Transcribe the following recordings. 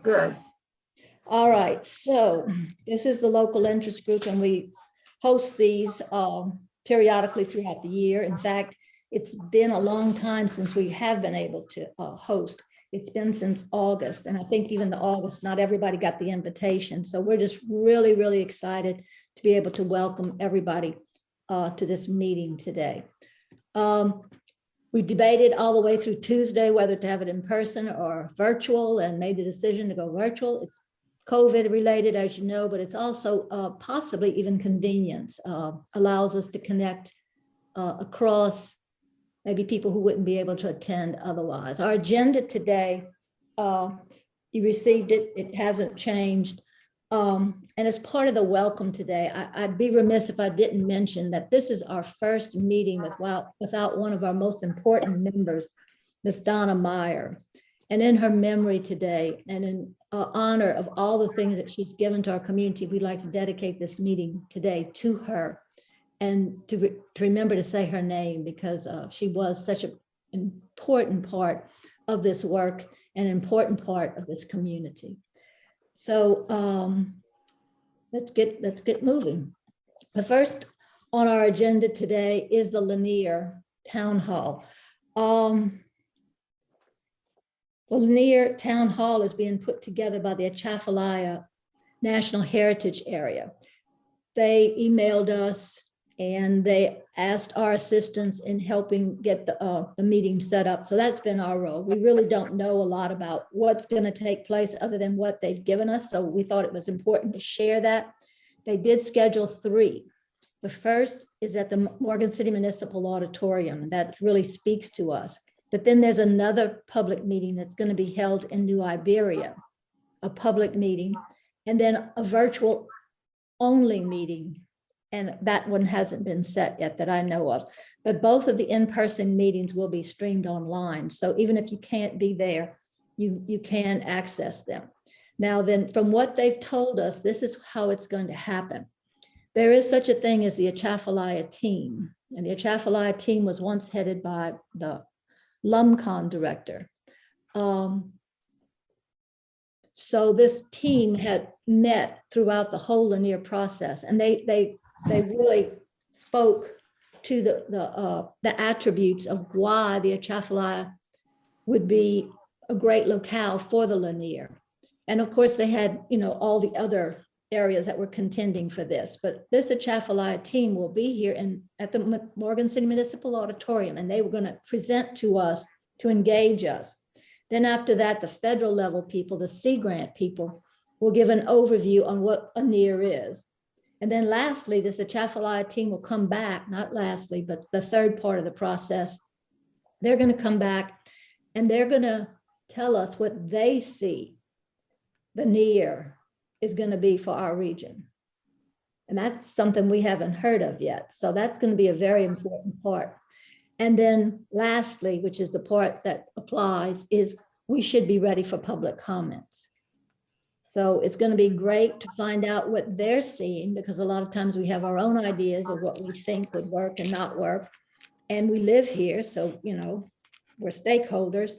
Good. All right, so this is the local interest group, and we host these periodically throughout the year. In fact, it's been a long time since we have been able to host. It's been since August, and I think even the August, not everybody got the invitation. So we're just really, really excited to be able to welcome everybody to this meeting today. We debated all the way through Tuesday whether to have it in person or virtual, and made the decision to go virtual. It's COVID related, as you know, but it's also possibly even convenience, allows us to connect across maybe people who wouldn't be able to attend otherwise. Our agenda today, you received it, it hasn't changed. And as part of the welcome today, I'd be remiss if I didn't mention that this is our first meeting without one of our most important members, Ms. Donna Meyer. And in her memory today, and in honor of all the things that she's given to our community, we'd like to dedicate this meeting today to her, and to remember to say her name, because she was such an important part of this work, an important part of this community. So let's get moving. The first on our agenda today is the Lanier Town Hall. The Lanier Town Hall is being put together by the Atchafalaya National Heritage area. They emailed us and they asked our assistance in helping get the meeting set up. So that's been our role. We really don't know a lot about what's going to take place other than what they've given us. So we thought it was important to share that. They did schedule 3. The first is at the Morgan City Municipal Auditorium, and that really speaks to us. But then there's another public meeting that's going to be held in New Iberia, a public meeting, and then a virtual only meeting. And that one hasn't been set yet that I know of. But both of the in-person meetings will be streamed online. So even if you can't be there, you can access them. Now then, from what they've told us, this is how it's going to happen. There is such a thing as the Atchafalaya team. And the Atchafalaya team was once headed by the LumCon director. So this team had met throughout the whole Lanier process, and they really spoke to the attributes of why the Atchafalaya would be a great locale for the Lanier. And of course, they had, all the other areas that were contending for this, but this Atchafalaya team will be here at the Morgan City Municipal Auditorium, and they were going to present to us to engage us. Then after that, the federal level people, the Sea Grant people, will give an overview on what a NEAR is. And then lastly, this Atchafalaya team will come back, not lastly, but the third part of the process. They're going to come back and they're going to tell us what they see the NEAR is going to be for our region. And that's something we haven't heard of yet. So that's going to be a very important part. And then lastly, which is the part that applies, is we should be ready for public comments. So it's going to be great to find out what they're seeing, because a lot of times we have our own ideas of what we think would work and not work. And we live here, so, we're stakeholders.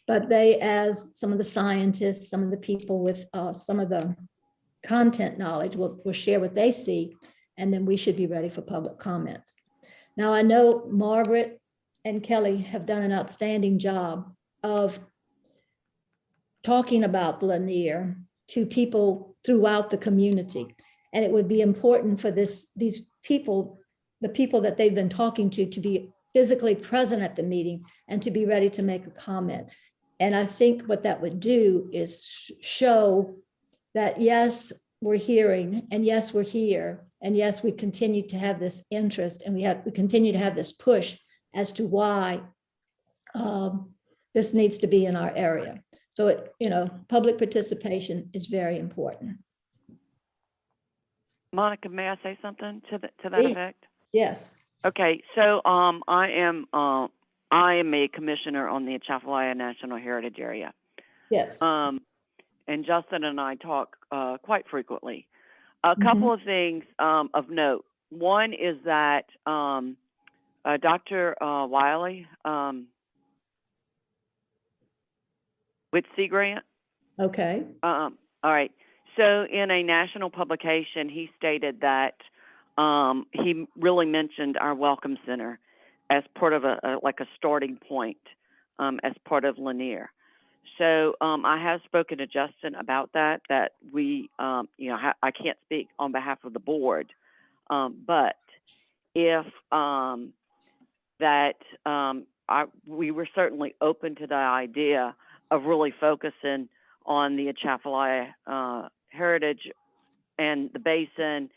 But they, as some of the scientists, some of the people with some of the content knowledge will share what they see, and then we should be ready for public comments. Now, I know Margaret and Kelly have done an outstanding job of talking about the Lanier to people throughout the community. And it would be important for these people, the people that they've been talking to be physically present at the meeting and to be ready to make a comment. And I think what that would do is show that, yes, we're hearing, and yes, we're here, and yes, we continue to have this interest, and we continue to have this push as to why this needs to be in our area. So public participation is very important. Monica, may I say something to that effect? Yes. Okay, so I am a commissioner on the Atchafalaya National Heritage Area. Yes. And Justin and I talk quite frequently. A couple of things of note. One is that Dr. Wiley with Sea Grant Okay. All right. So in a national publication, he stated that he really mentioned our Welcome Center as part of a starting point as part of Lanier. So I have spoken to Justin about that we, I can't speak on behalf of the board, but if we were certainly open to the idea of really focusing on the Atchafalaya Heritage and the basin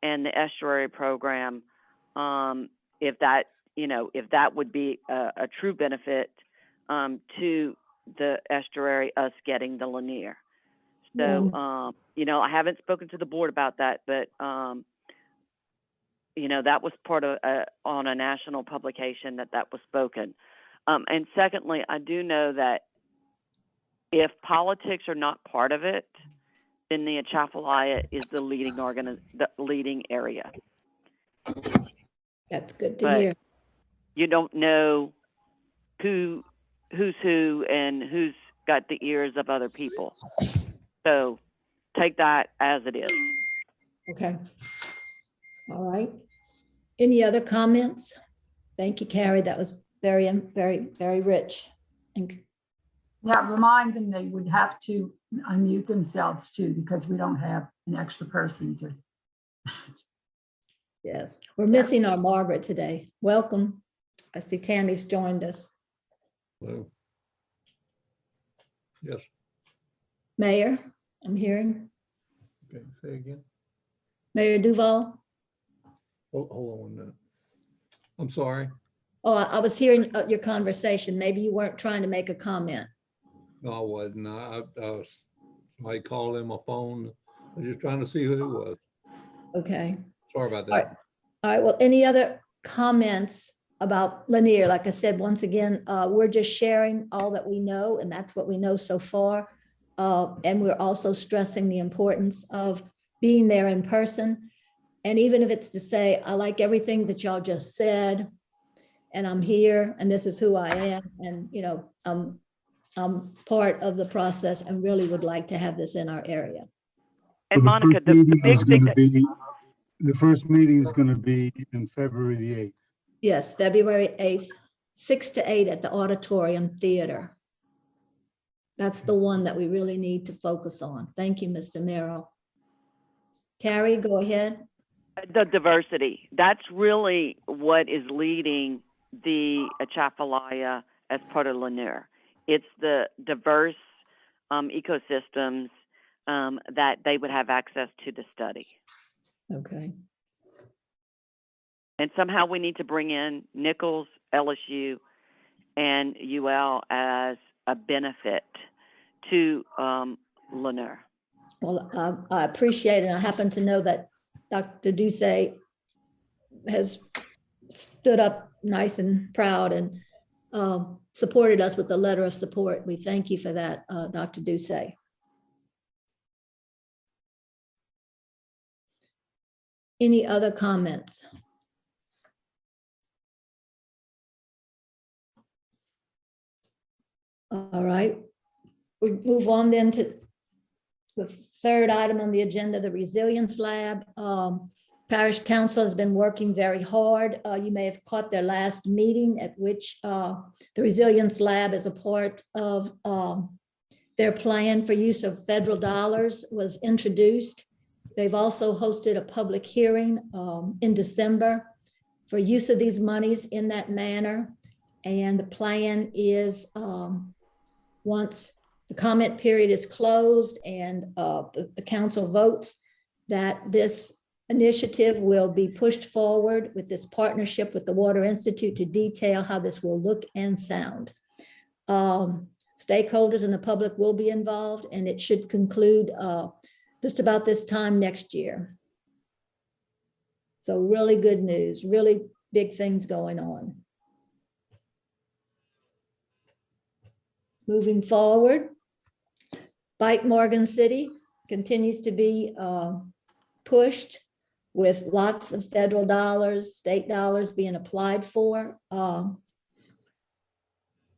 and the estuary program, if that would be a true benefit to the estuary, us getting the Lanier. So, I haven't spoken to the board about that, but, that was part of on a national publication that was spoken. And secondly, I do know that if politics are not part of it, then the Atchafalaya is the leading area. That's good to But hear. you don't know who's who and who's got the ears of other people. So take that as it is. Okay. All right. Any other comments? Thank you, Carrie. That was very, very, very rich. And Yeah, remind them they would have to unmute themselves too, because we don't have an extra person to. yes, we're missing our Margaret today. Welcome. I see Tammy's joined us. Hello. Yes. Mayor, I'm hearing. Okay, say again. Mayor Duval. Hold on 1 minute. I'm sorry. Oh, I was hearing your conversation. Maybe you weren't trying to make a comment. No, I wasn't. I was, somebody called in my phone. I was just trying to see who it was. Okay. Sorry about All right. that. All right. Well, any other comments about Lanier? Like I said, once again, we're just sharing all that we know, and that's what we know so far. And we're also stressing the importance of being there in person. And even if it's to say, I like everything that y'all just said, and I'm here, and this is who I am, and I'm part of the process and really would like to have this in our area. And So Monica, the big thing that, the first meeting is going to be in February the 8th. Yes, February 8th, 6 to 8 at the Auditorium Theater. That's the one that we really need to focus on. Thank you, Mr. Merrill. Carrie, go ahead. the diversity, that's really what is leading the Atchafalaya as part of Lanier. It's the diverse ecosystems that they would have access to study. Okay. And somehow we need to bring in Nichols, LSU, and UL as a benefit to Lanier. Well, I appreciate it. I happen to know that Dr. Ducey has stood up nice and proud and supported us with the letter of support. We thank you for that, Dr. Ducey. Any other comments? All right, we move on then to the third item on the agenda, the Resilience Lab. Parish Council has been working very hard. You may have caught their last meeting at which the Resilience Lab as a part of their plan for use of federal dollars was introduced. They've also hosted a public hearing in December for use of these monies in that manner. And the plan is once the comment period is closed and the council votes, that this initiative will be pushed forward with this partnership with the Water Institute to detail how this will look and sound. Stakeholders and the public will be involved, and it should conclude just about this time next year. So really good news, really big things going on. Moving forward, Bike Morgan City continues to be pushed with lots of federal dollars, state dollars being applied for.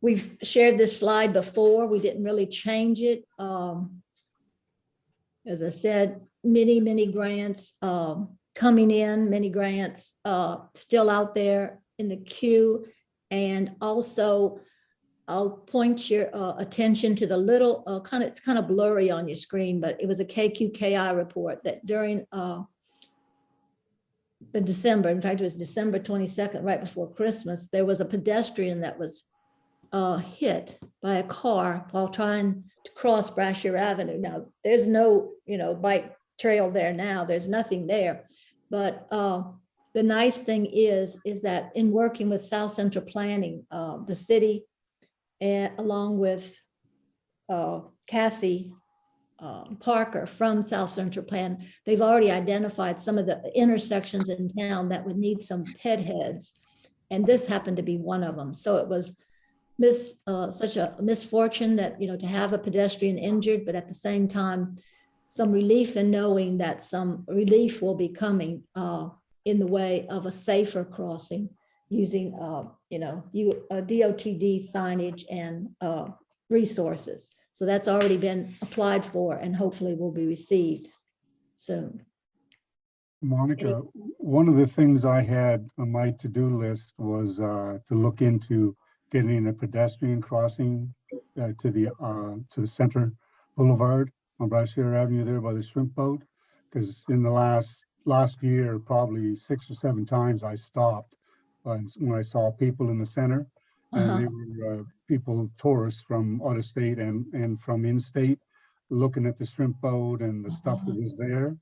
We've shared this slide before. We didn't really change it. As I said, many grants coming in, many grants still out there in the queue. And also, I'll point your attention to the little it's kind of blurry on your screen, but it was a KQKI report that during the December, in fact, it was December 22nd, right before Christmas, there was a pedestrian that was hit by a car while trying to cross Brashear Avenue. Now, there's no, bike trail there now. There's nothing there. But the nice thing is that in working with South Central Planning, the city, and along with Cassie Parker from South Central Plan, they've already identified some of the intersections in town that would need some ped heads. And this happened to be one of them. So it was such a misfortune that, to have a pedestrian injured, but at the same time, some relief in knowing that some relief will be coming in the way of a safer crossing using, DOTD signage and resources. So that's already been applied for and hopefully will be received soon. Monica, one of the things I had on my to-do list was to look into getting a pedestrian crossing to the center boulevard on Brashear Avenue there by the shrimp boat. Because in the last year, probably 6 or 7 times I stopped when I saw people in the center. And they were people, tourists from out of state and from in-state, looking at the shrimp boat and the stuff that was there.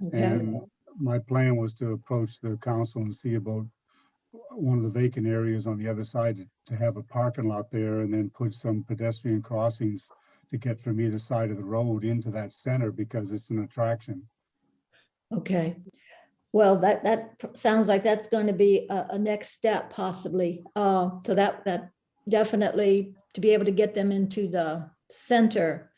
Okay. And my plan was to approach the council and see about one of the vacant areas on the other side to have a parking lot there and then put some pedestrian crossings to get from either side of the road into that center because it's an attraction. Okay. Well, that sounds like that's going to be a next step possibly. So that definitely to be able to get them into the center,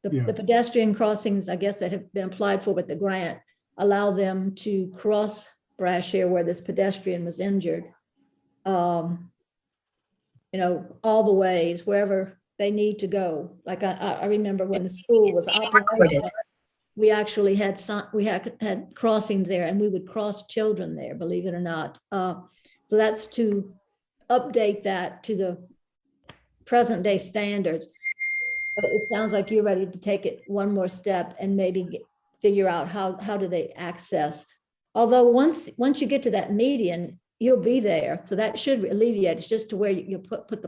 the pedestrian crossings, I guess, that have been applied for with the grant, allow them to cross Brashear where this pedestrian was injured. All the ways, wherever they need to go. Like I remember when the school was operated, we actually had had crossings there and we would cross children there, believe it or not. So that's to update that to the present day standards. But it sounds like you're ready to take it one more step and maybe figure out how do they access. Although once you get to that median, you'll be there. So that should alleviate. It's just to where you put the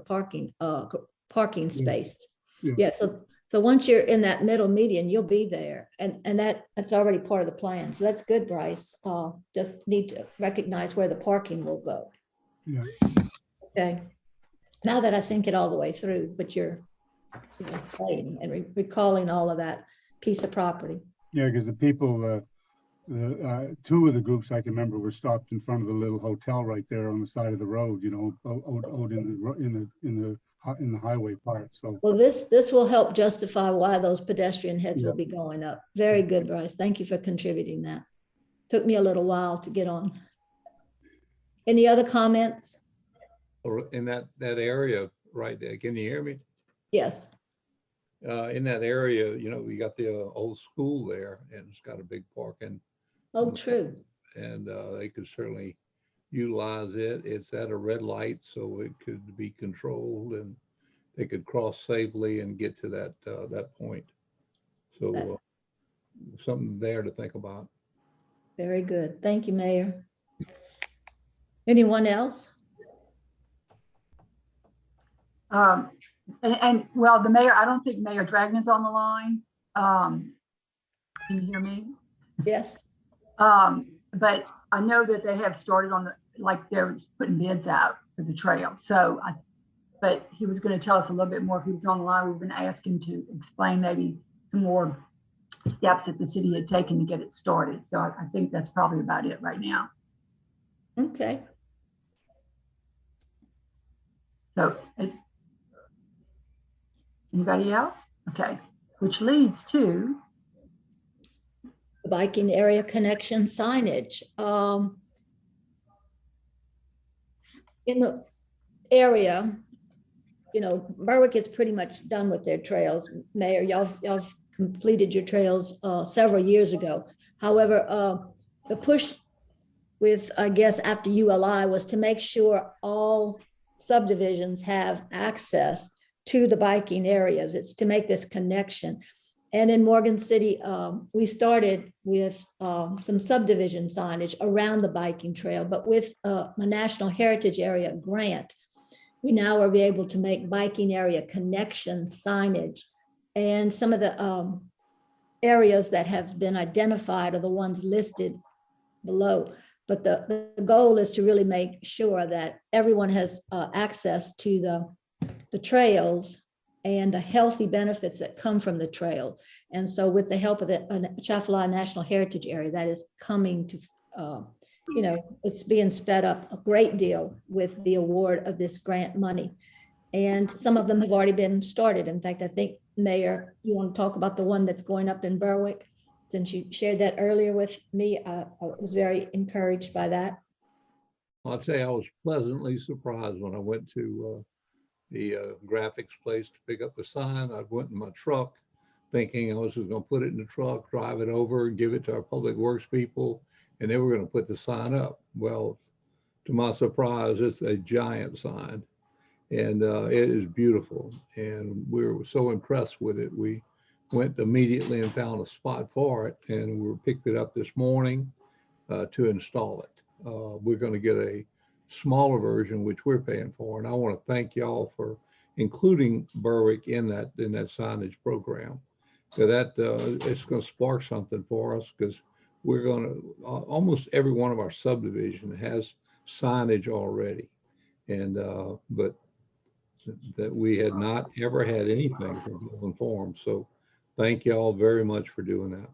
parking space. Yeah. So once you're in that middle median, you'll be there. And that's already part of the plan. So that's good, Bryce. Just need to recognize where the parking will go. Yeah. Okay. Now that I think it all the way through, but you're saying and recalling all of that piece of property. Yeah, because the people, two of the groups I can remember were stopped in front of the little hotel right there on the side of the road, out in the highway part. So well, this will help justify why those pedestrian heads will be going up. Very good, Bryce. Thank you for contributing that. Took me a little while to get on. Any other comments? Or in that area right there, can you hear me? Yes. In that area, we got the old school there and it's got a big parking. Oh, true. And they could certainly utilize it. It's at a red light, so it could be controlled and they could cross safely and get to that point. So something there to think about. Very good. Thank you, Mayor. Anyone else? Well, the mayor, I don't think Mayor Dragna's on the line. Can you hear me? Yes. But I know that they have started they're putting bids out for the trail. So but he was going to tell us a little bit more if he was on the line. We've been asking to explain maybe some more steps that the city had taken to get it started. So I think that's probably about it right now. Okay. So anybody else? Okay, which leads to The biking area connection signage. In the area, you know, Berwick is pretty much done with their trails. Mayor, y'all completed your trails several years ago. However, the push with, I guess, after ULI was to make sure all subdivisions have access to the biking areas. It's to make this connection. And in Morgan City, we started with some subdivision signage around the biking trail, but with a National Heritage Area grant, we now are able to make biking area connection signage. And some of the areas that have been identified are the ones listed below. But the goal is to really make sure that everyone has access to the trails and the healthy benefits that come from the trail. And so with the help of the Atchafalaya National Heritage Area, that is coming to, you know, it's being sped up a great deal with the award of this grant money. And some of them have already been started. In fact, I think, Mayor, you want to talk about the one that's going up in Berwick? Since you shared that earlier with me, I was very encouraged by that. I'll tell you, I was pleasantly surprised when I went to the graphics place to pick up the sign. I went in my truck thinking I was just going to put it in the truck, drive it over, give it to our public works people, and they were going to put the sign up. Well, to my surprise, it's a giant sign, and it is beautiful. And we were so impressed with it. We went immediately and found a spot for it, and we picked it up this morning to install it. We're going to get a smaller version, which we're paying for. And I want to thank y'all for including Berwick in that signage program. So that it's going to spark something for us, because we're going to, almost every one of our subdivision has signage already. And, but that we had not ever had anything from Golden Forum. So thank y'all very much for doing that.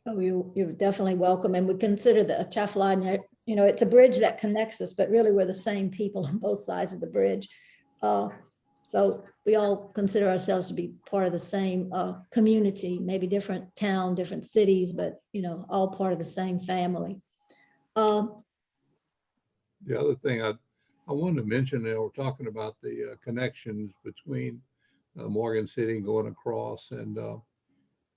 Oh, you're definitely welcome. And we consider the Atchafalaya, you know, it's a bridge that connects us, but really we're the same people on both sides of the bridge. So we all consider ourselves to be part of the same community, maybe different town, different cities, but, you know, all part of the same family. The other thing I wanted to mention, we're talking about the connections between Morgan City going across, and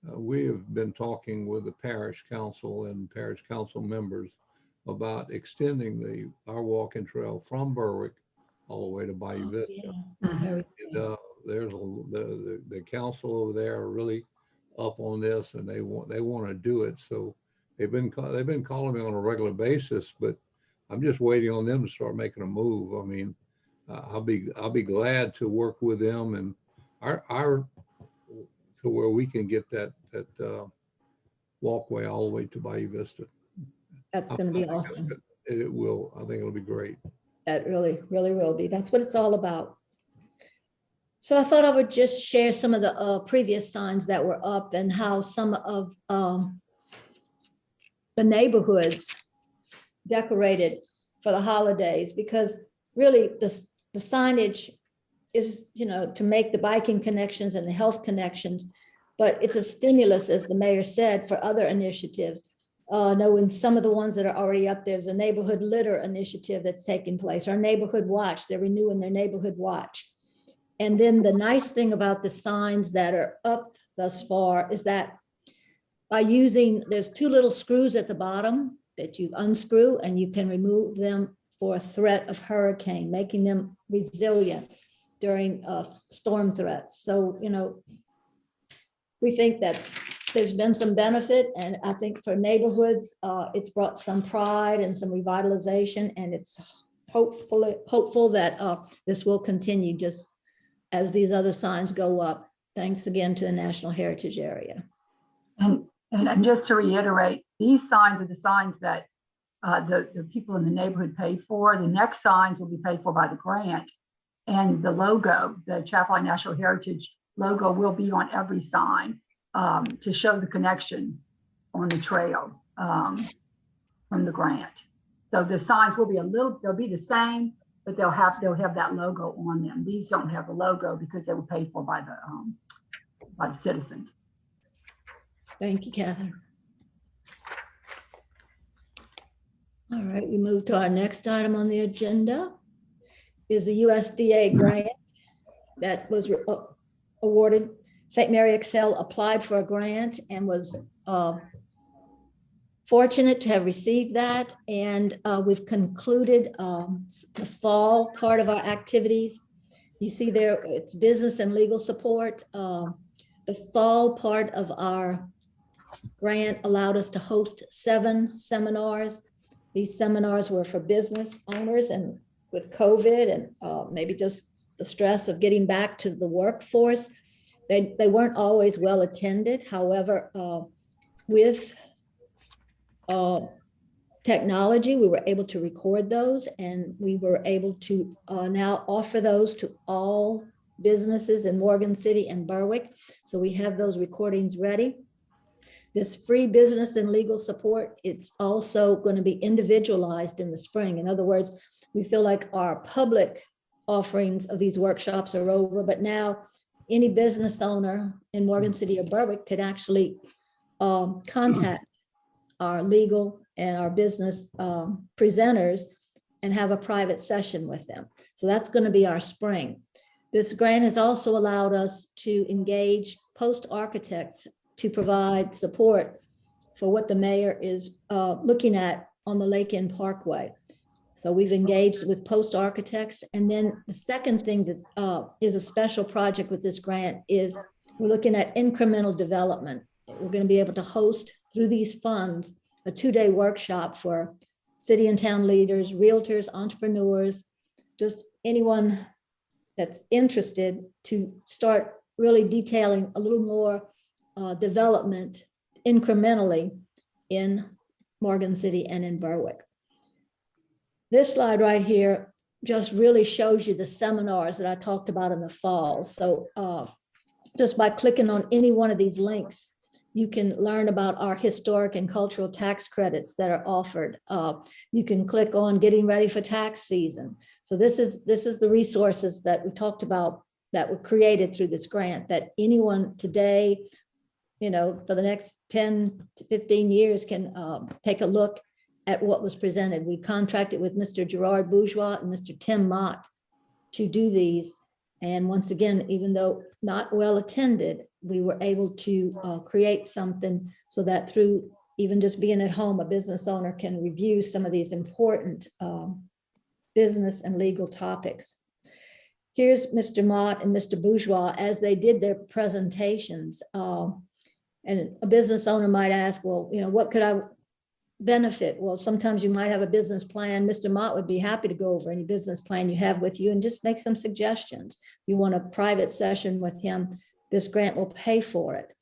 we have been talking with the parish council and parish council members about extending our walking trail from Berwick all the way to Bayou Vista. Yeah. And, there's the council over there are really up on this, and they want to do it. So they've been calling me on a regular basis, but I'm just waiting on them to start making a move. I mean, I'll be glad to work with them and our to where we can get that walkway all the way to Bayou Vista. That's going to be awesome. It will. I think it'll be great. That really, really will be. That's what it's all about. So I thought I would just share some of the previous signs that were up and how some of the neighborhoods decorated for the holidays, because really the signage is, you know, to make the biking connections and the health connections, but it's a stimulus, as the mayor said, for other initiatives. Knowing some of the ones that are already up, there's a neighborhood litter initiative that's taking place, our neighborhood watch, they're renewing their neighborhood watch. And then the nice thing about the signs that are up thus far is that by using, there's two little screws at the bottom that you unscrew and you can remove them for a threat of hurricane, making them resilient during storm threats. So, you know, we think that there's been some benefit, and I think for neighborhoods, it's brought some pride and some revitalization, and it's hopeful that this will continue just as these other signs go up. Thanks again to the National Heritage Area. And just to reiterate, these signs are the signs that the people in the neighborhood paid for. The next signs will be paid for by the grant. And the logo, the Atchafalaya National Heritage logo, will be on every sign to show the connection on the trail from the grant. So the signs will be they'll be the same, but they'll have that logo on them. These don't have a logo because they were paid for by the citizens. Thank you, Catherine. All right, we move to our next item on the agenda is the USDA grant. that was awarded. St. Mary Excel applied for a grant and was fortunate to have received that. And we've concluded the fall part of our activities. You see there, it's business and legal support. The fall part of our grant allowed us to host 7 seminars. These seminars were for business owners, and with COVID and maybe just the stress of getting back to the workforce, they weren't always well attended. However, with technology, we were able to record those, and we were able to now offer those to all businesses in Morgan City and Berwick. So we have those recordings ready. This free business and legal support, it's also going to be individualized in the spring. In other words, we feel like our public offerings of these workshops are over, but now any business owner in Morgan City or Berwick could actually contact our legal and our business presenters and have a private session with them. So that's going to be our spring. This grant has also allowed us to engage post architects to provide support for what the mayor is looking at on the Lake End Parkway. So we've engaged with post architects. And then the second thing that is a special project with this grant is we're looking at incremental development. We're going to be able to host through these funds a 2-day workshop for city and town leaders, realtors, entrepreneurs, just anyone that's interested to start really detailing a little more development incrementally in Morgan City and in Berwick. This slide right here just really shows you the seminars that I talked about in the fall. So just by clicking on any one of these links, you can learn about our historic and cultural tax credits that are offered. You can click on getting ready for tax season. So this is the resources that we talked about that were created through this grant that anyone today, you know, for the next 10 to 15 years can take a look at what was presented. We contracted with Mr. Gerard Bourgeois and Mr. Tim Mott to do these. And once again, even though not well attended, we were able to create something so that through even just being at home, a business owner can review some of these important business and legal topics. Here's Mr. Mott and Mr. Bourgeois as they did their presentations. And a business owner might ask, well, you know, what could I benefit? Well, sometimes you might have a business plan. Mr. Mott would be happy to go over any business plan you have with you and just make some suggestions. If you want a private session with him, this grant will pay for it.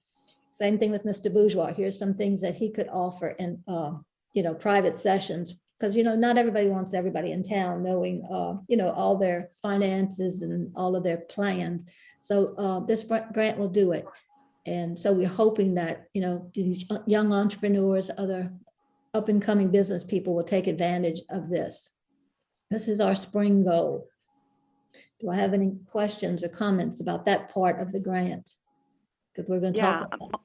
Same thing with Mr. Bourgeois. Here's some things that he could offer in, you know, private sessions, because, you know, not everybody wants everybody in town knowing, you know, all their finances and all of their plans. So this grant will do it. And so we're hoping that, you know, these young entrepreneurs, other up and coming business people will take advantage of this. This is our spring goal. Do I have any questions or comments about that part of the grant? Because we're going to talk about.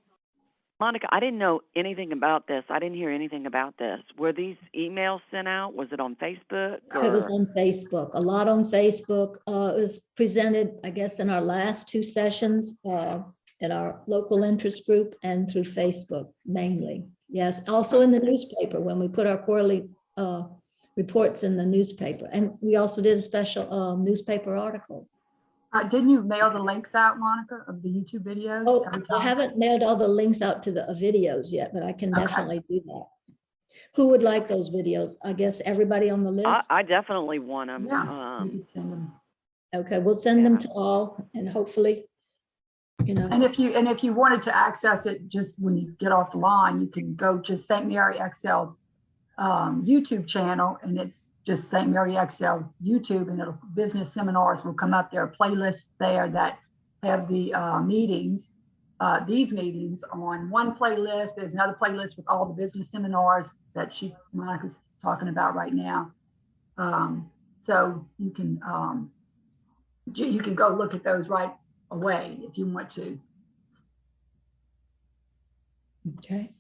Monica, I didn't know anything about this. I didn't hear anything about this. Were these emails sent out? Was it on Facebook? Or? It was on Facebook, a lot on Facebook. It was presented, I guess, in our last 2 sessions at our local interest group and through Facebook mainly. Yes, also in the newspaper when we put our quarterly reports in the newspaper. And we also did a special newspaper article. Didn't you mail the links out, Monica, of the YouTube videos? Oh, I haven't mailed all the links out to the videos yet, but I can definitely do that. Who would like those videos? I guess everybody on the list? I definitely want them. Yeah, you could send them. Okay, we'll send them to all and hopefully, you know. And if you wanted to access it just when you get off the line, you can go to St. Mary XL YouTube channel, and it's just St. Mary XL YouTube, and it'll business seminars will come up. There are playlists there that have the meetings, these meetings on one playlist. There's another playlist with all the business seminars that Monica's talking about right now. So you can go look at those right away if you want to. Okay.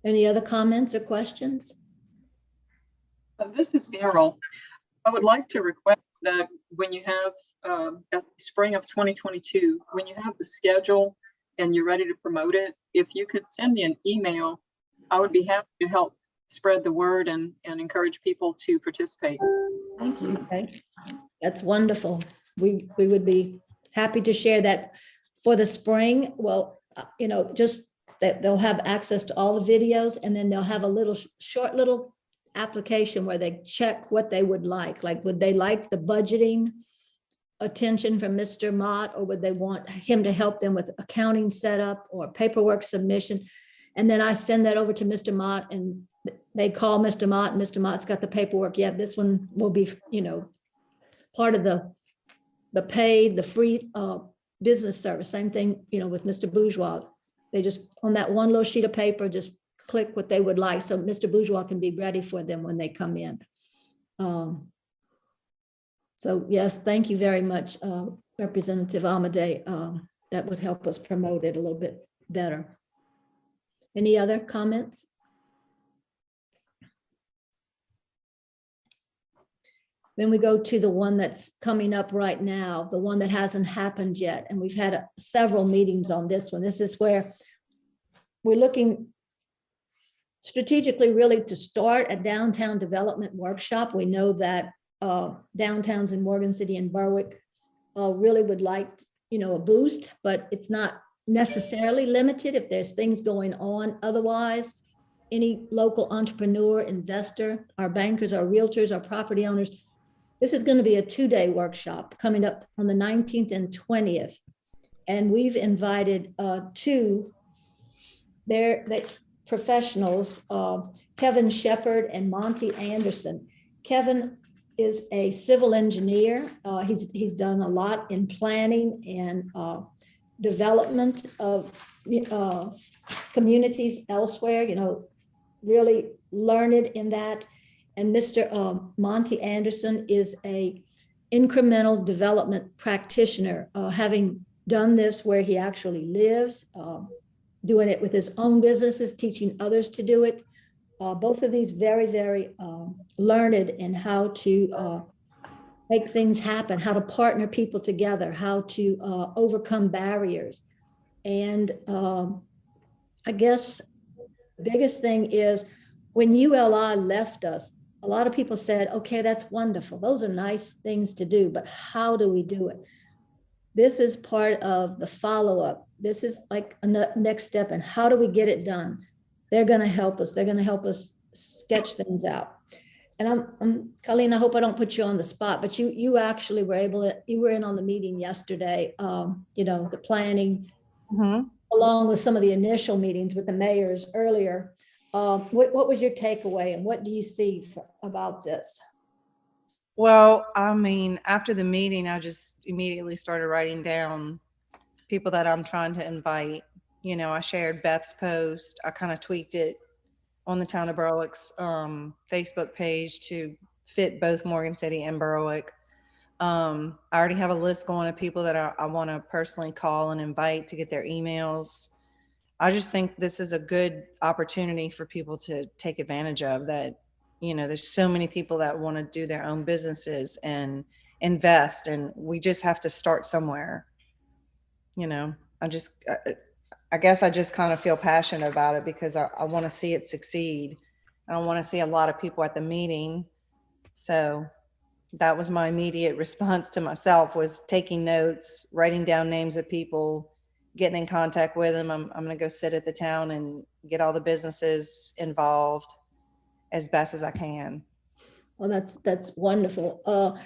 Any other comments or questions? This is Carol. I would like to request that when you have, at the spring of 2022, when you have the schedule and you're ready to promote it, if you could send me an email, I would be happy to help spread the word and encourage people to participate. Thank you. Okay, that's wonderful. We would be happy to share that for the spring. Well, you know, just that they'll have access to all the videos, and then they'll have a little short little application where they check what they would like. Like, would they like the budgeting attention from Mr. Mott, or would they want him to help them with accounting setup or paperwork submission? And then I send that over to Mr. Mott, and they call Mr. Mott, and Mr. Mott's got the paperwork. Yeah, this one will be, you know, part of the paid, the free business service. Same thing, you know, with Mr. Bourgeois. They just, on that one little sheet of paper, just click what they would like. So Mr. Bourgeois can be ready for them when they come in. So yes, thank you very much, Representative Amadei. That would help us promote it a little bit better. Any other comments? Then we go to the one that's coming up right now, the one that hasn't happened yet. And we've had several meetings on this one. This is where we're looking strategically really to start a downtown development workshop. We know that downtowns in Morgan City and Berwick really would like, you know, a boost, but it's not necessarily limited if there's things going on. Otherwise, any local entrepreneur, investor, our bankers, our realtors, our property owners, this is going to be a 2-day workshop coming up on the 19th and 20th. And we've invited two professionals, Kevin Shepard and Monte Anderson. Kevin is a civil engineer. He's done a lot in planning and development of communities elsewhere, you know, really learned in that. And Mr. Monte Anderson is a incremental development practitioner, having done this where he actually lives, doing it with his own businesses, teaching others to do it. Both of these very, very learned in how to make things happen, how to partner people together, how to overcome barriers. And I guess the biggest thing is when ULI left us, a lot of people said, okay, that's wonderful. Those are nice things to do, but how do we do it? This is part of the follow-up. This is like a next step. And how do we get it done? They're going to help us. They're going to help us sketch things out. And Colleen, I hope I don't put you on the spot, but you actually were able to, you were in on the meeting yesterday, you know, the planning, along with some of the initial meetings with the mayors earlier. What was your takeaway and what do you see about this? Well, I mean, after the meeting, I just immediately started writing down people that I'm trying to invite. You know, I shared Beth's post. I kind of tweaked it on the Town of Berwick's Facebook page to fit both Morgan City and Berwick. I already have a list going of people that I want to personally call and invite to get their emails. I just think this is a good opportunity for people to take advantage of that. You know, there's so many people that want to do their own businesses and invest, and we just have to start somewhere. You know, I guess I just kind of feel passionate about it because I want to see it succeed. I want to see a lot of people at the meeting. So that was my immediate response to myself, was taking notes, writing down names of people, getting in contact with them. I'm going to go sit at the town and get all the businesses involved as best as I can. Well, that's wonderful.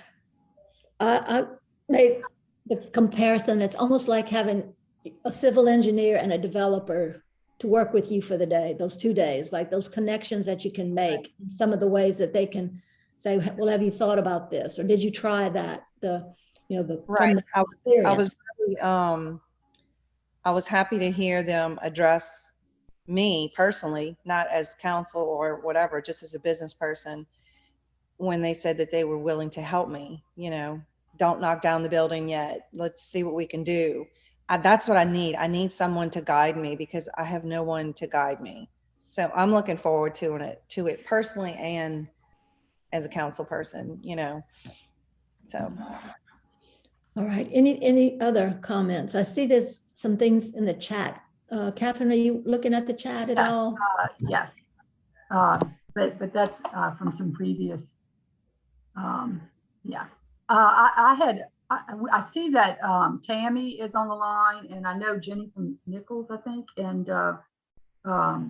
I made the comparison. It's almost like having a civil engineer and a developer to work with you for the day, those 2 days, like those connections that you can make, some of the ways that they can say, well, have you thought about this? Or did you try that? Right. I was happy to hear them address me personally, not as counsel or whatever, just as a business person, when they said that they were willing to help me. You know, don't knock down the building yet. Let's see what we can do. That's what I need. I need someone to guide me because I have no one to guide me. So I'm looking forward to it personally and as a council person, you know. So. All right, any other comments? I see there's some things in the chat. Catherine, are you looking at the chat at Yes, all? Yes. But that's from some previous, yeah. I see that Tammy is on the line, and I know Jenny from Nichols, I think, and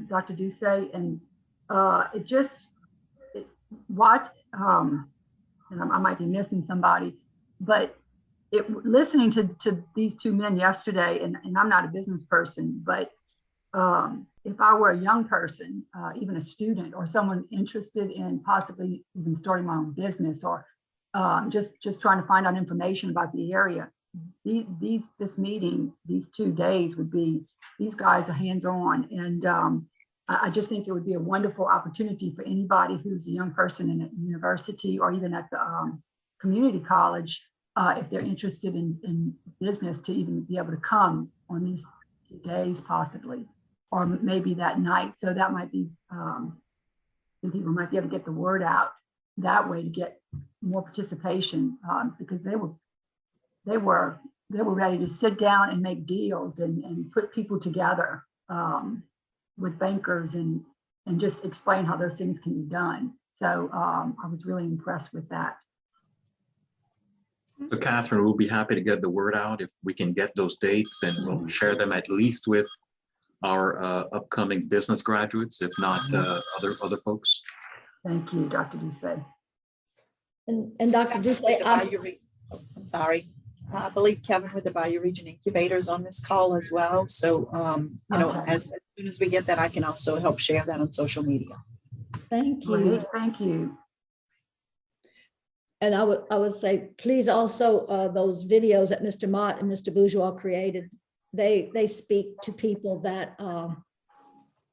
Dr. Duce, and and I might be missing somebody, but listening to these two men yesterday, and I'm not a business person, but if I were a young person, even a student or someone interested in possibly even starting my own business, or just trying to find out information about the area, this meeting, these 2 days would be, these guys are hands-on, and I just think it would be a wonderful opportunity for anybody who's a young person in a university or even at the community college, if they're interested in business, to even be able to come on these 2 days possibly, or maybe that night. So that might be, some people might be able to get the word out that way to get more participation, because they were ready to sit down and make deals and put people together with bankers and just explain how those things can be done. So I was really impressed with that. So Catherine, we'll be happy to get the word out if we can get those dates, and we'll share them at least with our upcoming business graduates, if not other folks. Thank you, Dr. Duce. And Dr. Duce, I'm sorry. I believe Kevin with the Bayou Region Incubator is on this call as well. So, as soon as we get that, I can also help share that on social media. thank you. Great, thank you. And I would say, please also, those videos that Mr. Mott and Mr. Bourgeois created, they speak to people that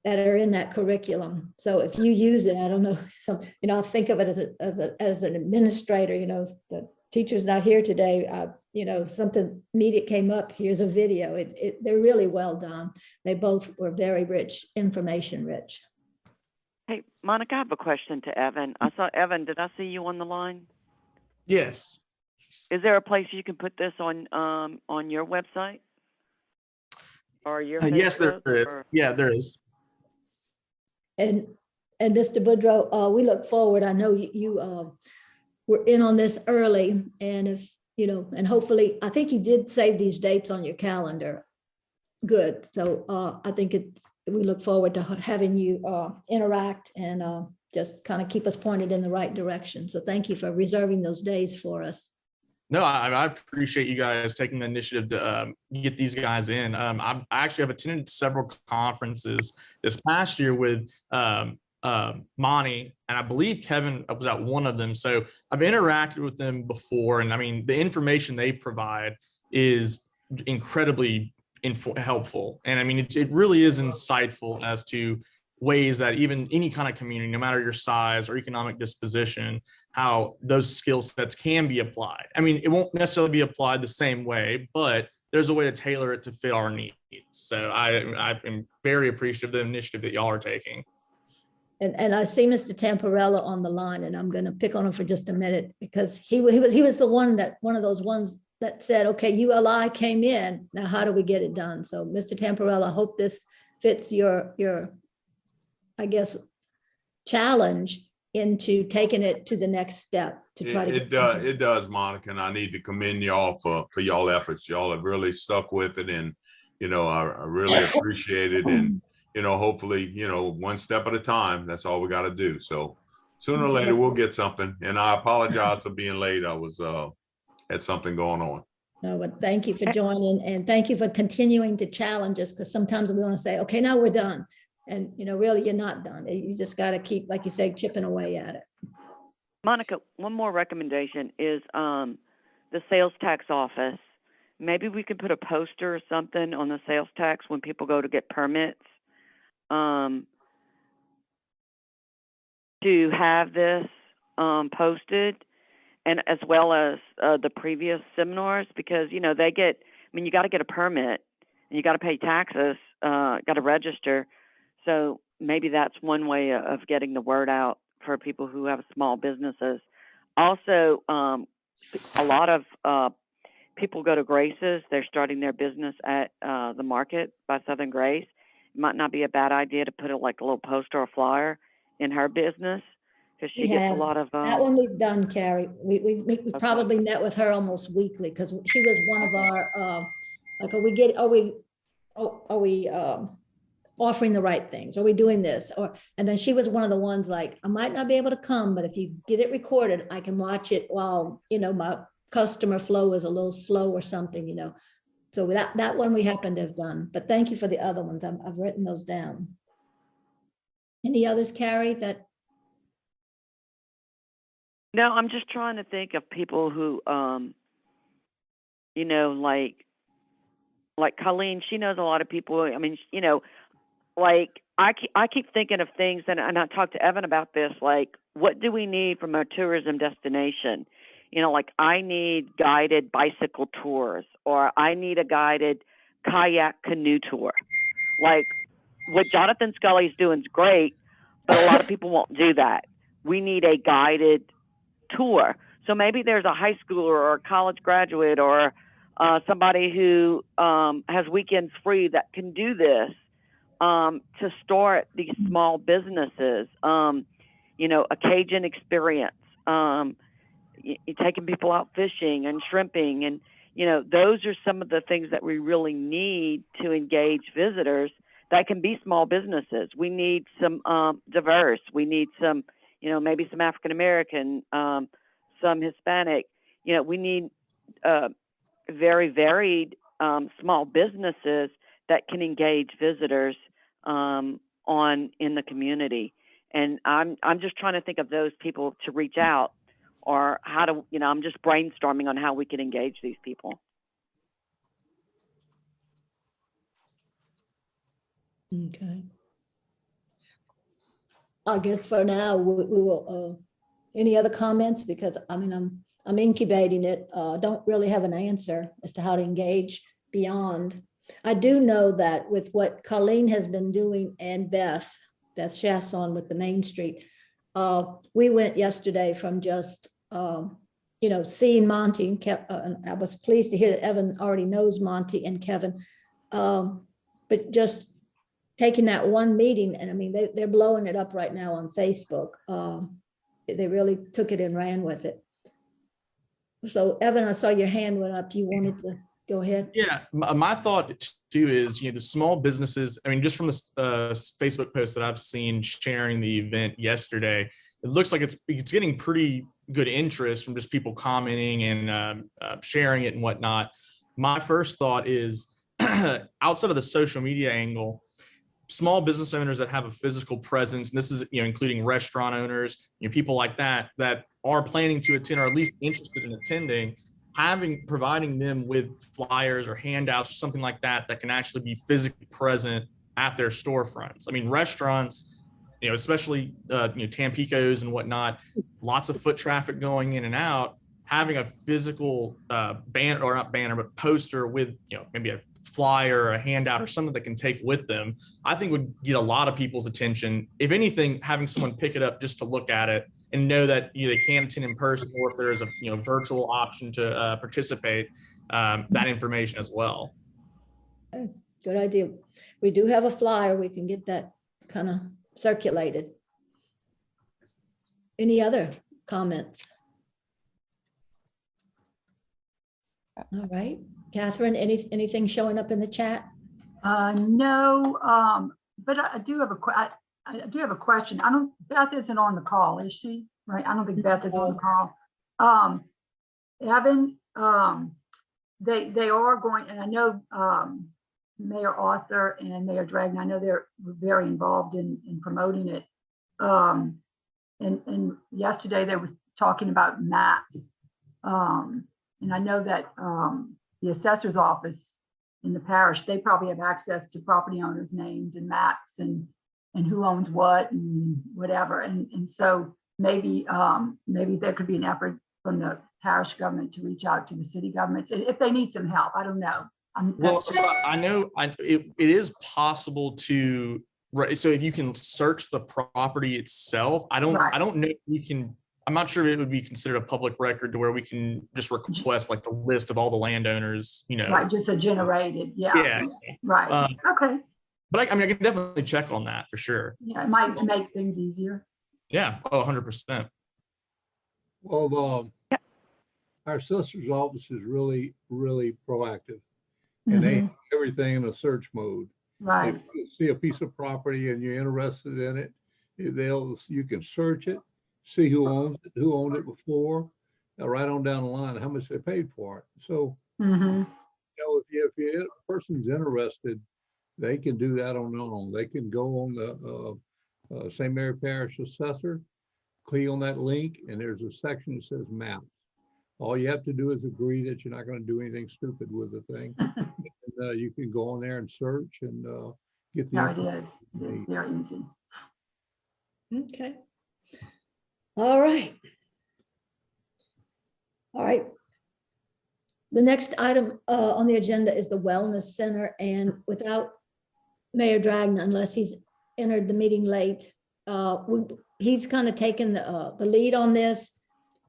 that are in that curriculum. So if you use it, I don't know, I think of it as an administrator, the teacher's not here today, something immediate came up, here's a video. They're really well done. They both were very rich, information rich. Hey, Monica, I have a question to Evan. I saw Evan, did I see you on the line? Yes. Is there a place you can put this on your website? Or your Yes, there Facebook, is. or? Yeah, there is. And Mr. Boudreau, we look forward. I know you were in on this early, and if, and hopefully, I think you did save these dates on your calendar. Good. So I think we look forward to having you interact and just kind of keep us pointed in the right direction. So thank you for reserving those days for us. No, I appreciate you guys taking the initiative to get these guys in. I actually have attended several conferences this past year with Monte, and I believe Kevin was at one of them. So I've interacted with them before, and I mean, the information they provide is incredibly helpful. And I mean, it really is insightful as to ways that even any kind of community, no matter your size or economic disposition, how those skill sets can be applied. I mean, it won't necessarily be applied the same way, but there's a way to tailor it to fit our needs. So I am very appreciative of the initiative that y'all are taking. And I see Mr. Tamparella on the line, and I'm going to pick on him for just a minute, because he was the one of those ones that said, okay, ULI came in, now how do we get it done? So Mr. Tamparella, I hope this fits your I guess, challenge into taking it to the next step to try to get it does, Monica, and I need to commend y'all for y'all efforts. Y'all have really stuck with it, and I really appreciate it. And hopefully, one step at a time. That's all we got to do. So sooner or later we'll get something. And I apologize for being late. I was had something going on. No, but thank you for joining, and thank you for continuing to challenge us, because sometimes we want to say, okay, now we're done. And, really, you're not done. You just got to keep, like you say, chipping away at it. Monica, one more recommendation is the sales tax office. Maybe we could put a poster or something on the sales tax when people go to get permits to have this posted, and as well as the previous seminars, because, you got to get a permit and you got to pay taxes, got to register. So maybe that's one way of getting the word out for people who have small businesses. Also, a lot of people go to Grace's. They're starting their business at the market by Southern Grace. It might not be a bad idea to put a little poster or flyer in her business because she We gets have. a lot of. That one we've done, Carrie. We probably met with her almost weekly because she was one of our, like, are we offering the right things? Are we doing this? And then she was one of the ones like, I might not be able to come, but if you get it recorded, I can watch it while, my customer flow is a little slow or something, So that one we happen to have done, but thank you for the other ones. I've written those down. Any others, Carrie, that? No, I'm just trying to think of people who, like Colleen, she knows a lot of people. I mean, I keep thinking of things, and I talked to Evan about this, like, what do we need from a tourism destination? Like, I need guided bicycle tours, or I need a guided kayak canoe tour. Like, what Jonathan Scully's doing is great, but a lot of people won't do that. We need a guided tour. So maybe there's a high schooler or a college graduate or somebody who has weekends free that can do this to start these small businesses. A Cajun experience, taking people out fishing and shrimping, and those are some of the things that we really need to engage visitors. That can be small businesses. We need some diverse. We need some, maybe some African American, some Hispanic. We need very varied small businesses that can engage visitors in the community. And I'm just trying to think of those people to reach out, or how to, I'm just brainstorming on how we can engage these people. Okay. I guess for now, we will, any other comments? Because I'm incubating it. Don't really have an answer as to how to engage beyond. I do know that with what Colleen has been doing and Beth Chasson with the Main Street, we went yesterday from just, seeing Monte and I was pleased to hear that Evan already knows Monte and Kevin, but just taking that one meeting, and they're blowing it up right now on Facebook. They really took it and ran with it. So Evan, I saw your hand went up. You wanted to go ahead? Yeah, my thought too is, the small businesses, just from this Facebook post that I've seen sharing the event yesterday, it looks like it's getting pretty good interest from just people commenting and sharing it and whatnot. My first thought is, outside of the social media angle, small business owners that have a physical presence, and this is, including restaurant owners, people like that are planning to attend, or at least interested in attending, providing them with flyers or handouts or something like that can actually be physically present at their storefronts. Restaurants, especially Tampico's and whatnot, lots of foot traffic going in and out. Having a physical banner, or not banner, but poster with maybe a flyer or a handout or something that can take with them, I think would get a lot of people's attention. If anything, having someone pick it up just to look at it and know that they can attend in person, or if there's a virtual option to participate, that information as well. Okay, good idea. We do have a flyer. We can get that kind of circulated. Any other comments? All right, Catherine, anything showing up in the chat? No, but I do have a question. Beth isn't on the call, is she? Right? I don't think Beth is on the call. Evan, they are going, and I know Mayor Arthur and Mayor Dragon, I know they're very involved in promoting it. And yesterday they were talking about maps. And I know that the assessor's office in the parish, they probably have access to property owners' names and maps and who owns what and whatever. And so maybe there could be an effort from the parish government to reach out to the city governments if they need some help. I don't know. So I know it is possible to, right? So if you can search the property itself, I don't know if we can I'm not sure if it would be considered a public record to where we can just request like the list of all the landowners, you know. Right, just a generated, yeah. Right, okay. But I mean, I can definitely check on that for sure. Yeah, it might make things easier. Yeah, 100%. Well, our solicitor's office is really, really proactive. And they have everything in a search mode. Right, If you see a piece of property and you're interested in it, you can search it, see who owns it, who owned it before, right on down the line, how much they paid for it. So, you know, if a person's interested, they can do that on their own. They can go on the St. Mary Parish Assessor, click on that link, and there's a section that says maps. All you have to do is agree that you're not going to do anything stupid with the thing. And, you can go on there and search and get the. no, it is. It's very easy. Okay. All right. All right. The next item on the agenda is the Wellness Center, and without Mayor Dragna, unless he's entered the meeting late, he's kind of taken the lead on this,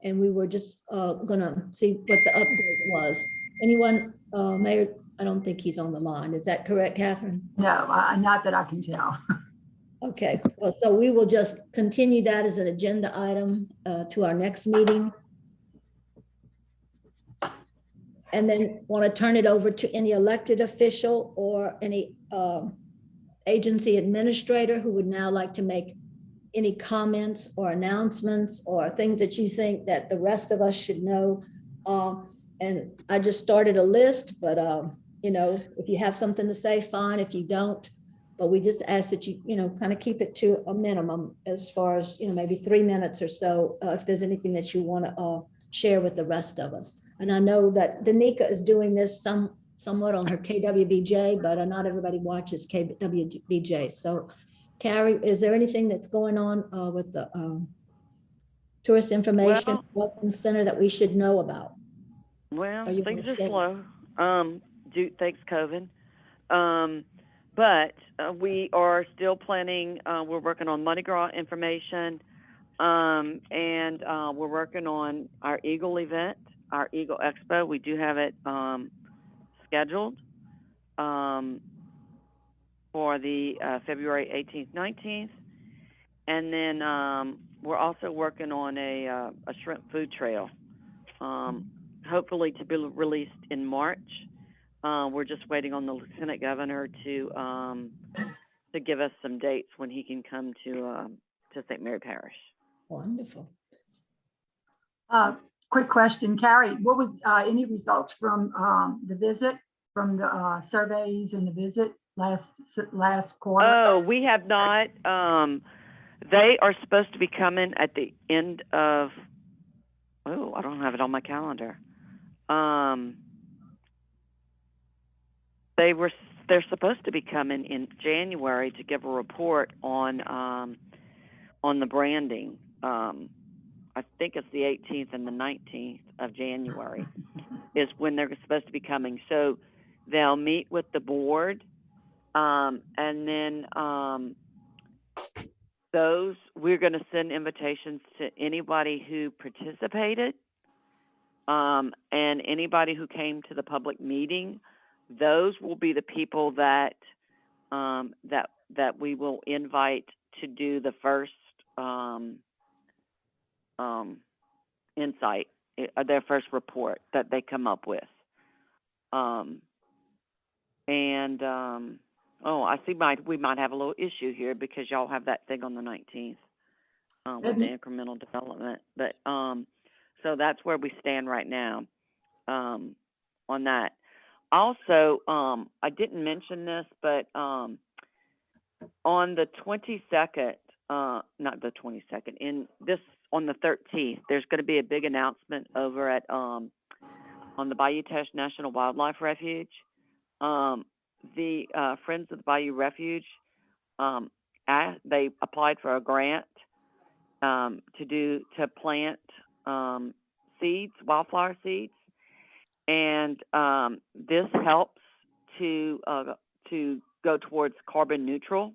and we were just gonna see what the update was. Anyone, Mayor, I don't think he's on the line. Is that correct, Catherine? No, not that I can tell. Okay, well, so we will just continue that as an agenda item to our next meeting. And then want to turn it over to any elected official or any agency administrator who would now like to make any comments or announcements or things that you think that the rest of us should know. And I just started a list, but you know, if you have something to say, fine. If you don't, but we just ask that you kind of keep it to a minimum as far as, maybe 3 minutes or so, if there's anything that you want to share with the rest of us. And I know that Danica is doing this somewhat on her KWBJ, but not everybody watches KWBJ. So Carrie, is there anything that's going on with the Tourist Information Welcome Center that we should know about? Well, things are slow, thanks COVID. But we are still planning, we're working on Mardi Gras information, and we're working on our Eagle event, our Eagle Expo. We do have it scheduled for the February 18th, 19th. And then we're also working on a shrimp food trail, hopefully to be released in March. We're just waiting on the Lieutenant Governor to give us some dates when he can come to St. Mary Parish. Wonderful. Quick question, Carrie, what was any results from the visit, from the surveys and the visit last quarter? Oh, we have not. They are supposed to be coming at the end of, I don't have it on my calendar. They're supposed to be coming in January to give a report on the branding. I think it's the 18th and the 19th of January is when they're supposed to be coming. So they'll meet with the board, and then we're going to send invitations to anybody who participated, and anybody who came to the public meeting. Those will be the people that we will invite to do the first insight, their first report that they come up with. I see we might have a little issue here because y'all have that thing on the 19th with the incremental development. But so that's where we stand right now on that. Also, I didn't mention this, but on the 22nd, not the 22nd, on the 13th, there's going to be a big announcement over at on the Bayou Teche National Wildlife Refuge. The Friends of the Bayou Refuge, they applied for a grant to plant seeds, wildflower seeds, and this helps to go towards carbon neutral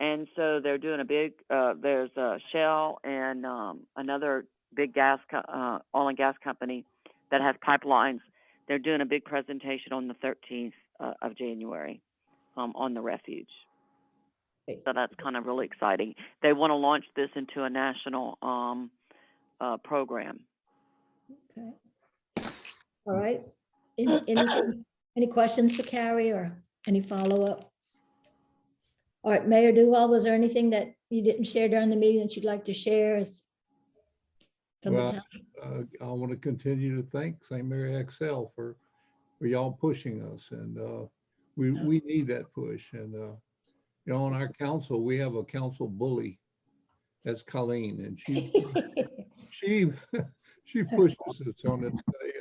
And so they're doing a big, there's a Shell and another big oil and gas company that has pipelines. They're doing a big presentation on the 13th of January on the refuge. So that's kind of really exciting. They want to launch this into a national program. Okay. All right. Any questions for Carrie or any follow-up? All right, Mayor Duval, was there anything that you didn't share during the meeting that you'd like to share? Well, I want to continue to thank St. Mary XL for y'all pushing us, and we need that push. And you know, on our council, we have a council bully. That's Colleen, and she pushes us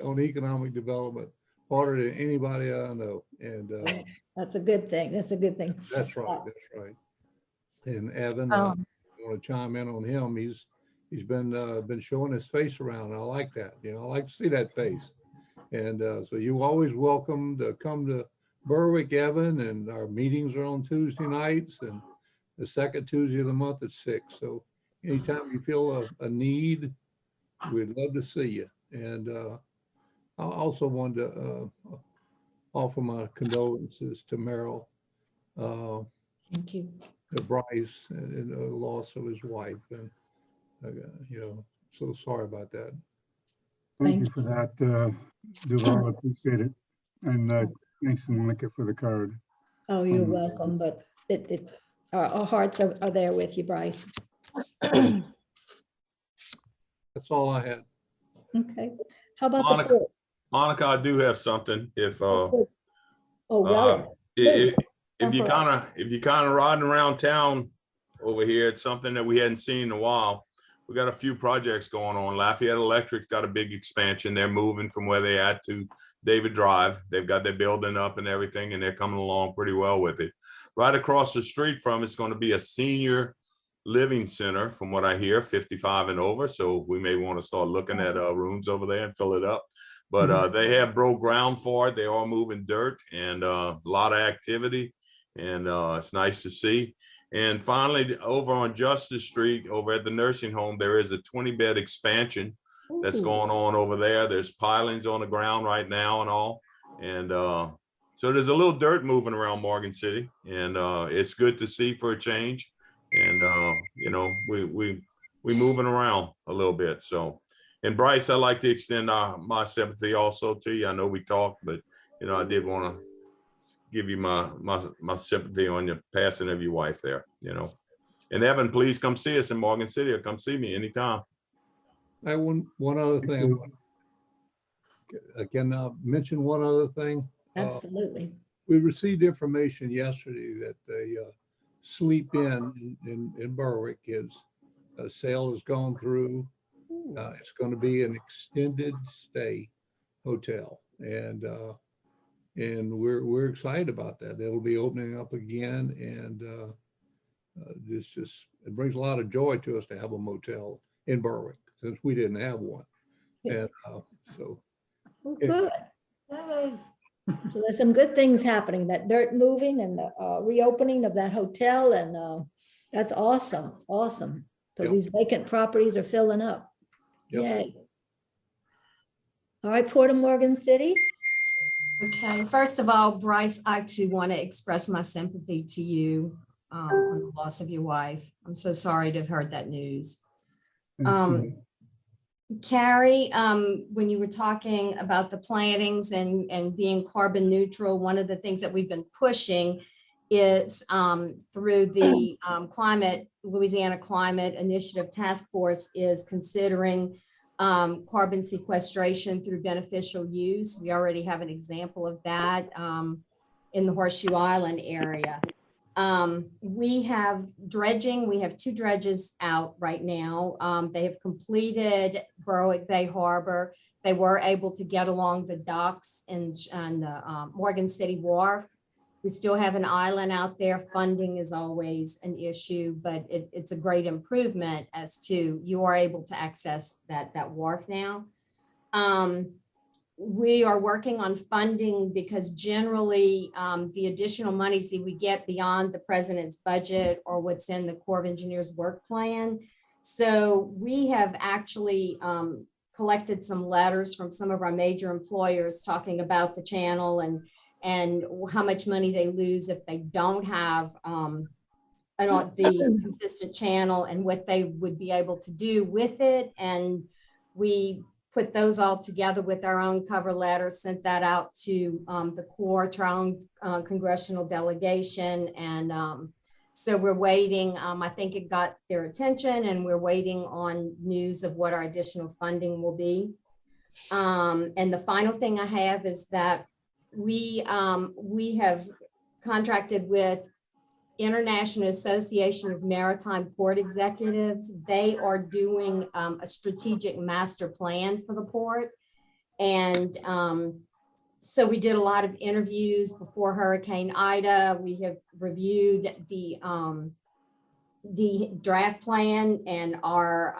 on economic development harder than anybody I know. And that's a good thing. That's a good thing. That's right. That's right. And Evan, I want to chime in on him. He's been showing his face around. I like that. You know, I like to see that face. And so you're always welcome to come to Berwick, Evan, and our meetings are on Tuesday nights and the second Tuesday of the month at 6. So anytime you feel a need, we'd love to see you. And I also wanted to offer my condolences to Merrill. Thank you. To Bryce and the loss of his wife. And, you know, so sorry about that. Thank you for that, Duval. I appreciate it. And thanks, Monica, for the card. Oh, you're welcome. But our hearts are there with you, Bryce. That's all I had. Okay. How about Monica, I do have something. If if you kind of riding around town over here, it's something that we hadn't seen in a while. We got a few projects going on. Lafayette Electric's got a big expansion. They're moving from where they at to David Drive. They've got their building up and everything, and they're coming along pretty well with it. Right across the street from it's going to be a senior living center, from what I hear, 55 and over. So we may want to start looking at rooms over there and fill it up. But they have broke ground for it. They are moving dirt and a lot of activity. And it's nice to see. And finally, over on Justice Street, over at the nursing home, there is a 20-bed expansion that's going on over there. There's pilings on the ground right now and all. And so there's a little dirt moving around Morgan City, and it's good to see for a change. And you know, we moving around a little bit. So, and Bryce, I'd like to extend my sympathy also to you. I know we talked, but you know, I did want to give you my sympathy on your passing of your wife there, you know. And Evan, please come see us in Morgan City, or come see me anytime. I want one other thing. I can mention one other thing. Absolutely. We received information yesterday that the Sleep in Berwick is a sale has gone through. It's going to be an extended stay hotel, and we're excited about that. It'll be opening up again, and it brings a lot of joy to us to have a motel in Berwick, since we didn't have one. And so good. Yay. So there's some good things happening, that dirt moving and the reopening of that hotel, and that's awesome. Awesome. So these vacant properties are filling up. Yay. All right, Port of Morgan City. Okay, first of all, Bryce, I too want to express my sympathy to you on the loss of your wife. I'm so sorry to have heard that news. Carrie, when you were talking about the plantings and being carbon neutral, one of the things that we've been pushing is through the Louisiana Climate Initiative Task Force is considering carbon sequestration through beneficial use. We already have an example of that in the Horseshoe Island area. We have dredging. We have 2 dredges out right now. They have completed Berwick Bay Harbor. They were able to get along the docks and the Morgan City Wharf. We still have an island out there. Funding is always an issue, but it's a great improvement as to you are able to access that wharf now. we are working on funding because generally the additional monies that we get beyond the president's budget or what's in the Corps of Engineers work plan. So we have actually collected some letters from some of our major employers talking about the channel and how much money they lose if they don't have the consistent channel and what they would be able to do with it. And we put those all together with our own cover letter, sent that out to the Corps, to our own congressional delegation. And so we're waiting. I think it got their attention, and we're waiting on news of what our additional funding will be. And the final thing I have is that we have contracted with International Association of Maritime Port Executives. They are doing a strategic master plan for the port. And so we did a lot of interviews before Hurricane Ida. We have reviewed the draft plan, and our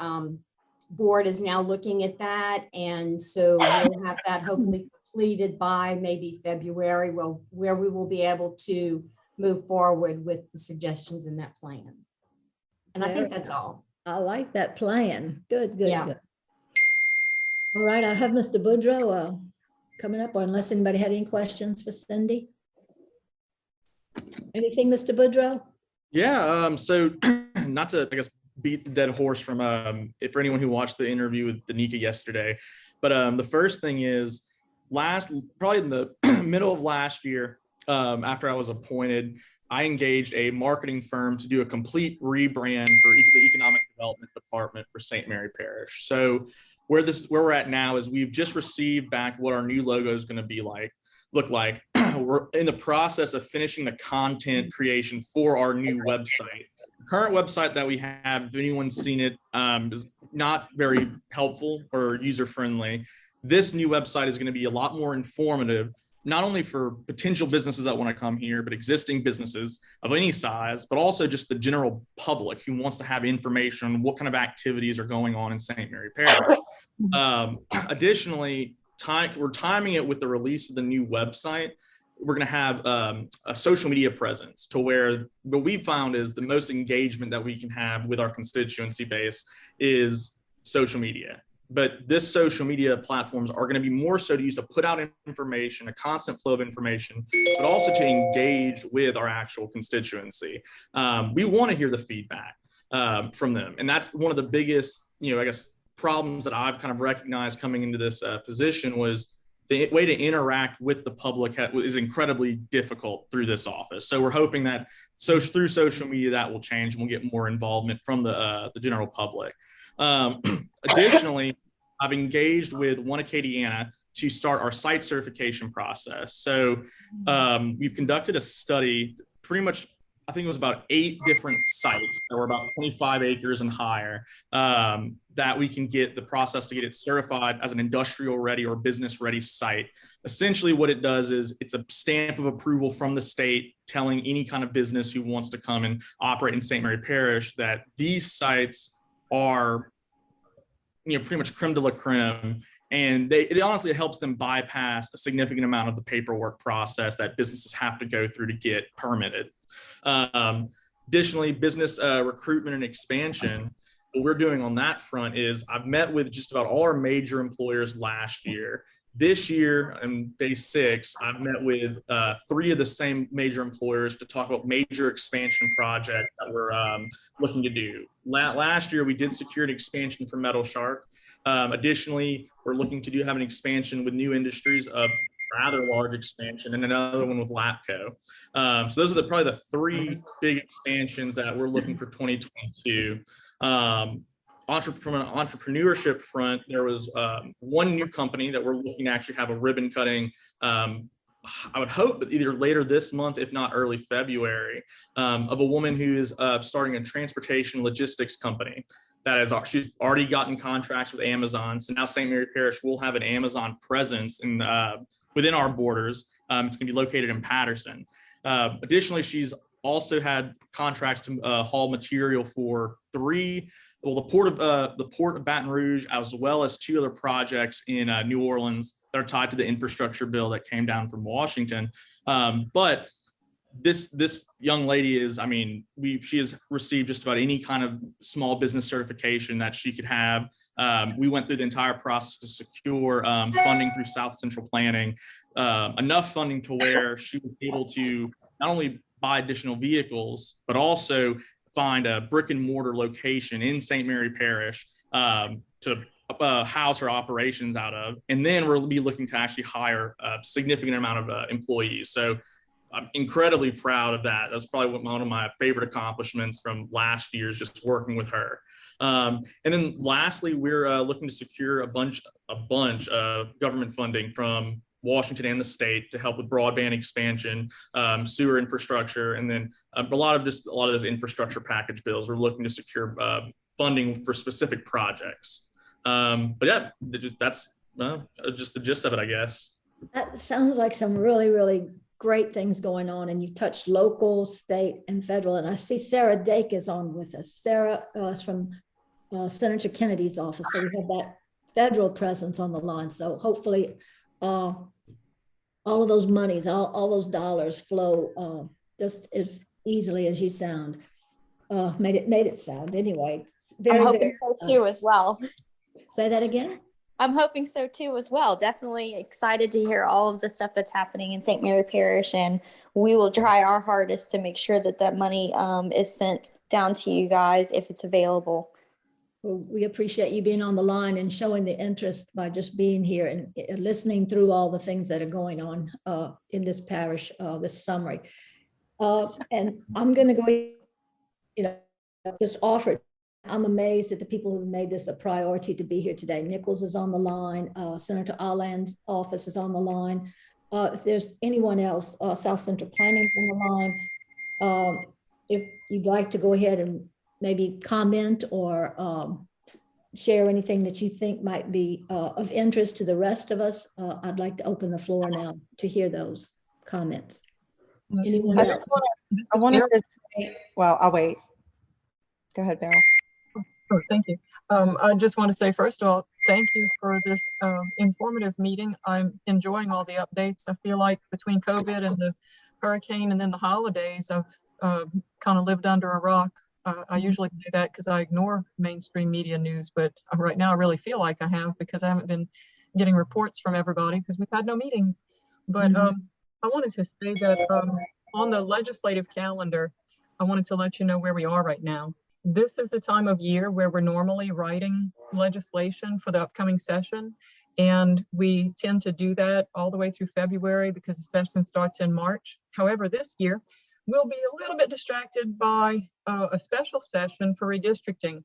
board is now looking at that. And so we'll have that hopefully completed by maybe February, where we will be able to move forward with the suggestions in that plan. And I think that's all. I like that plan. Good, good, Yeah. good. All right, I have Mr. Boudreau coming up, or unless anybody had any questions for Cindy. Anything, Mr. Boudreau? Yeah, so not to, I guess, beat the dead horse from, for anyone who watched the interview with Danica yesterday, but the first thing is, probably in the middle of last year, after I was appointed, I engaged a marketing firm to do a complete rebrand for the Economic Development Department for St. Mary Parish. So where we're at now is we've just received back what our new logo is going to look like. We're in the process of finishing the content creation for our new website. The current website that we have, if anyone's seen it, is not very helpful or user-friendly. This new website is going to be a lot more informative, not only for potential businesses that want to come here, but existing businesses of any size, but also just the general public who wants to have information on what kind of activities are going on in St. Mary Parish. Additionally, we're timing it with the release of the new website. We're going to have a social media presence, to where what we found is the most engagement that we can have with our constituency base is social media. But this social media platforms are going to be more so to use to put out information, a constant flow of information, but also to engage with our actual constituency. We want to hear the feedback from them. And that's one of the biggest, I guess, problems that I've kind of recognized coming into this position was the way to interact with the public is incredibly difficult through this office. So we're hoping that through social media that will change, and we'll get more involvement from the general public. Additionally, I've engaged with One Acadiana to start our site certification process. So we've conducted a study, pretty much, I think it was about 8 different sites that were about 25 acres and higher, that we can get the process to get it certified as an industrial ready or business ready site. Essentially what it does is it's a stamp of approval from the state telling any kind of business who wants to come and operate in St. Mary Parish that these sites are, pretty much creme de la creme. And it honestly helps them bypass a significant amount of the paperwork process that businesses have to go through to get permitted. Additionally, business recruitment and expansion, what we're doing on that front is I've met with just about all our major employers last year. This year, on day 6, I've met with 3 of the same major employers to talk about major expansion projects that we're looking to do. Last year, we did secure an expansion for Metal Shark. Additionally, we're looking to have an expansion with New Industries, a rather large expansion, and another one with LAPCO. So those are probably the 3 big expansions that we're looking for 2022. From an entrepreneurship front, there was 1 new company that we're looking to actually have a ribbon cutting. I would hope either later this month, if not early February, of a woman who is starting a transportation logistics company. She's already gotten contracts with Amazon. So now St. Mary Parish will have an Amazon presence within our borders. It's going to be located in Patterson. Additionally, she's also had contracts to haul material for 3 the Port of Baton Rouge, as well as 2 other projects in New Orleans that are tied to the infrastructure bill that came down from Washington. But this young lady is, I mean, she has received just about any kind of small business certification that she could have. We went through the entire process to secure funding through South Central Planning, enough funding to where she was able to not only buy additional vehicles, but also find a brick and mortar location in St. Mary Parish to house her operations out of. And then we'll be looking to actually hire a significant amount of employees. So I'm incredibly proud of that. That's probably one of my favorite accomplishments from last year, is just working with her. And then lastly, we're looking to secure a bunch of government funding from Washington and the state to help with broadband expansion, sewer infrastructure, and then a lot of those infrastructure package bills. We're looking to secure funding for specific projects. But yeah, that's just the gist of it, I guess. That sounds like some really, really great things going on, and you touched local, state, and federal. And I see Sarah Dake is on with us. Sarah is from Senator Kennedy's office, so we have that federal presence on the line. So hopefully all of those monies, all those dollars flow just as easily as you sound. Made it sound anyway. I'm hoping so too as well. Say that again. I'm hoping so too as well. Definitely excited to hear all of the stuff that's happening in St. Mary Parish, and we will try our hardest to make sure that that money is sent down to you guys if it's available. Well, we appreciate you being on the line and showing the interest by just being here and listening through all the things that are going on in this parish, this summary. And I'm going to go, just offer it. I'm amazed at the people who made this a priority to be here today. Nichols is on the line. Senator Alland's office is on the line. If there's anyone else, South Central Planning is on the line. If you'd like to go ahead and maybe comment or share anything that you think might be of interest to the rest of us, I'd like to open the floor now to hear those comments. Anyone else? I wanted to say, well, I'll wait. Go ahead, Beryl. Oh, thank you. I just want to say, first of all, thank you for this informative meeting. I'm enjoying all the updates. I feel like between COVID and the hurricane and then the holidays, I've kind of lived under a rock. I usually do that because I ignore mainstream media news, but right now I really feel like I have, because I haven't been getting reports from everybody because we've had no meetings. But I wanted to say that on the legislative calendar, I wanted to let you know where we are right now. This is the time of year where we're normally writing legislation for the upcoming session. And we tend to do that all the way through February because the session starts in March. However, this year, we'll be a little bit distracted by a special session for redistricting.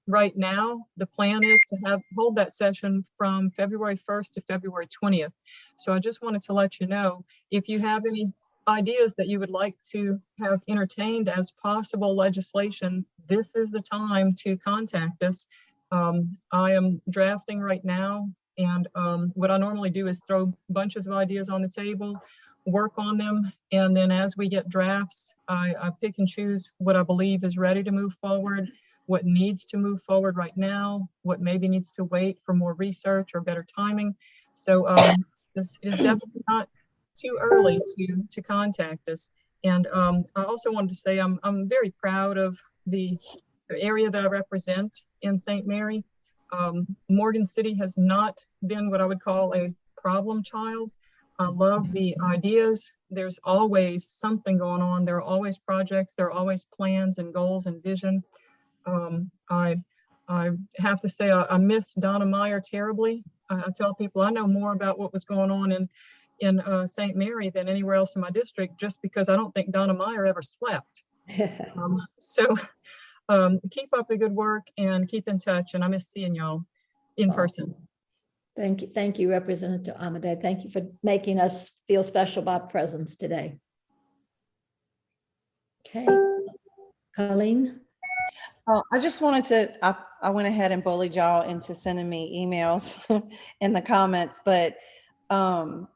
Right now, the plan is to hold that session from February 1st to February 20th. So I just wanted to let you know, if you have any ideas that you would like to have entertained as possible legislation, this is the time to contact us. I am drafting right now, and what I normally do is throw bunches of ideas on the table, work on them, and then as we get drafts, I pick and choose what I believe is ready to move forward, what needs to move forward right now, what maybe needs to wait for more research or better timing. So this is definitely not too early to contact us. And I also wanted to say I'm very proud of the area that I represent in St. Mary. Morgan City has not been what I would call a problem child. I love the ideas. There's always something going on. There are always projects. There are always plans and goals and vision. I have to say I miss Donna Meyer terribly. I tell people I know more about what was going on in St. Mary than anywhere else in my district, just because I don't think Donna Meyer ever slept. So keep up the good work and keep in touch. And I miss seeing y'all in person. Thank you, Representative Amade. Thank you for making us feel special by presence today. Okay, Colleen. I just wanted to, I went ahead and bullied y'all into sending me emails in the comments, but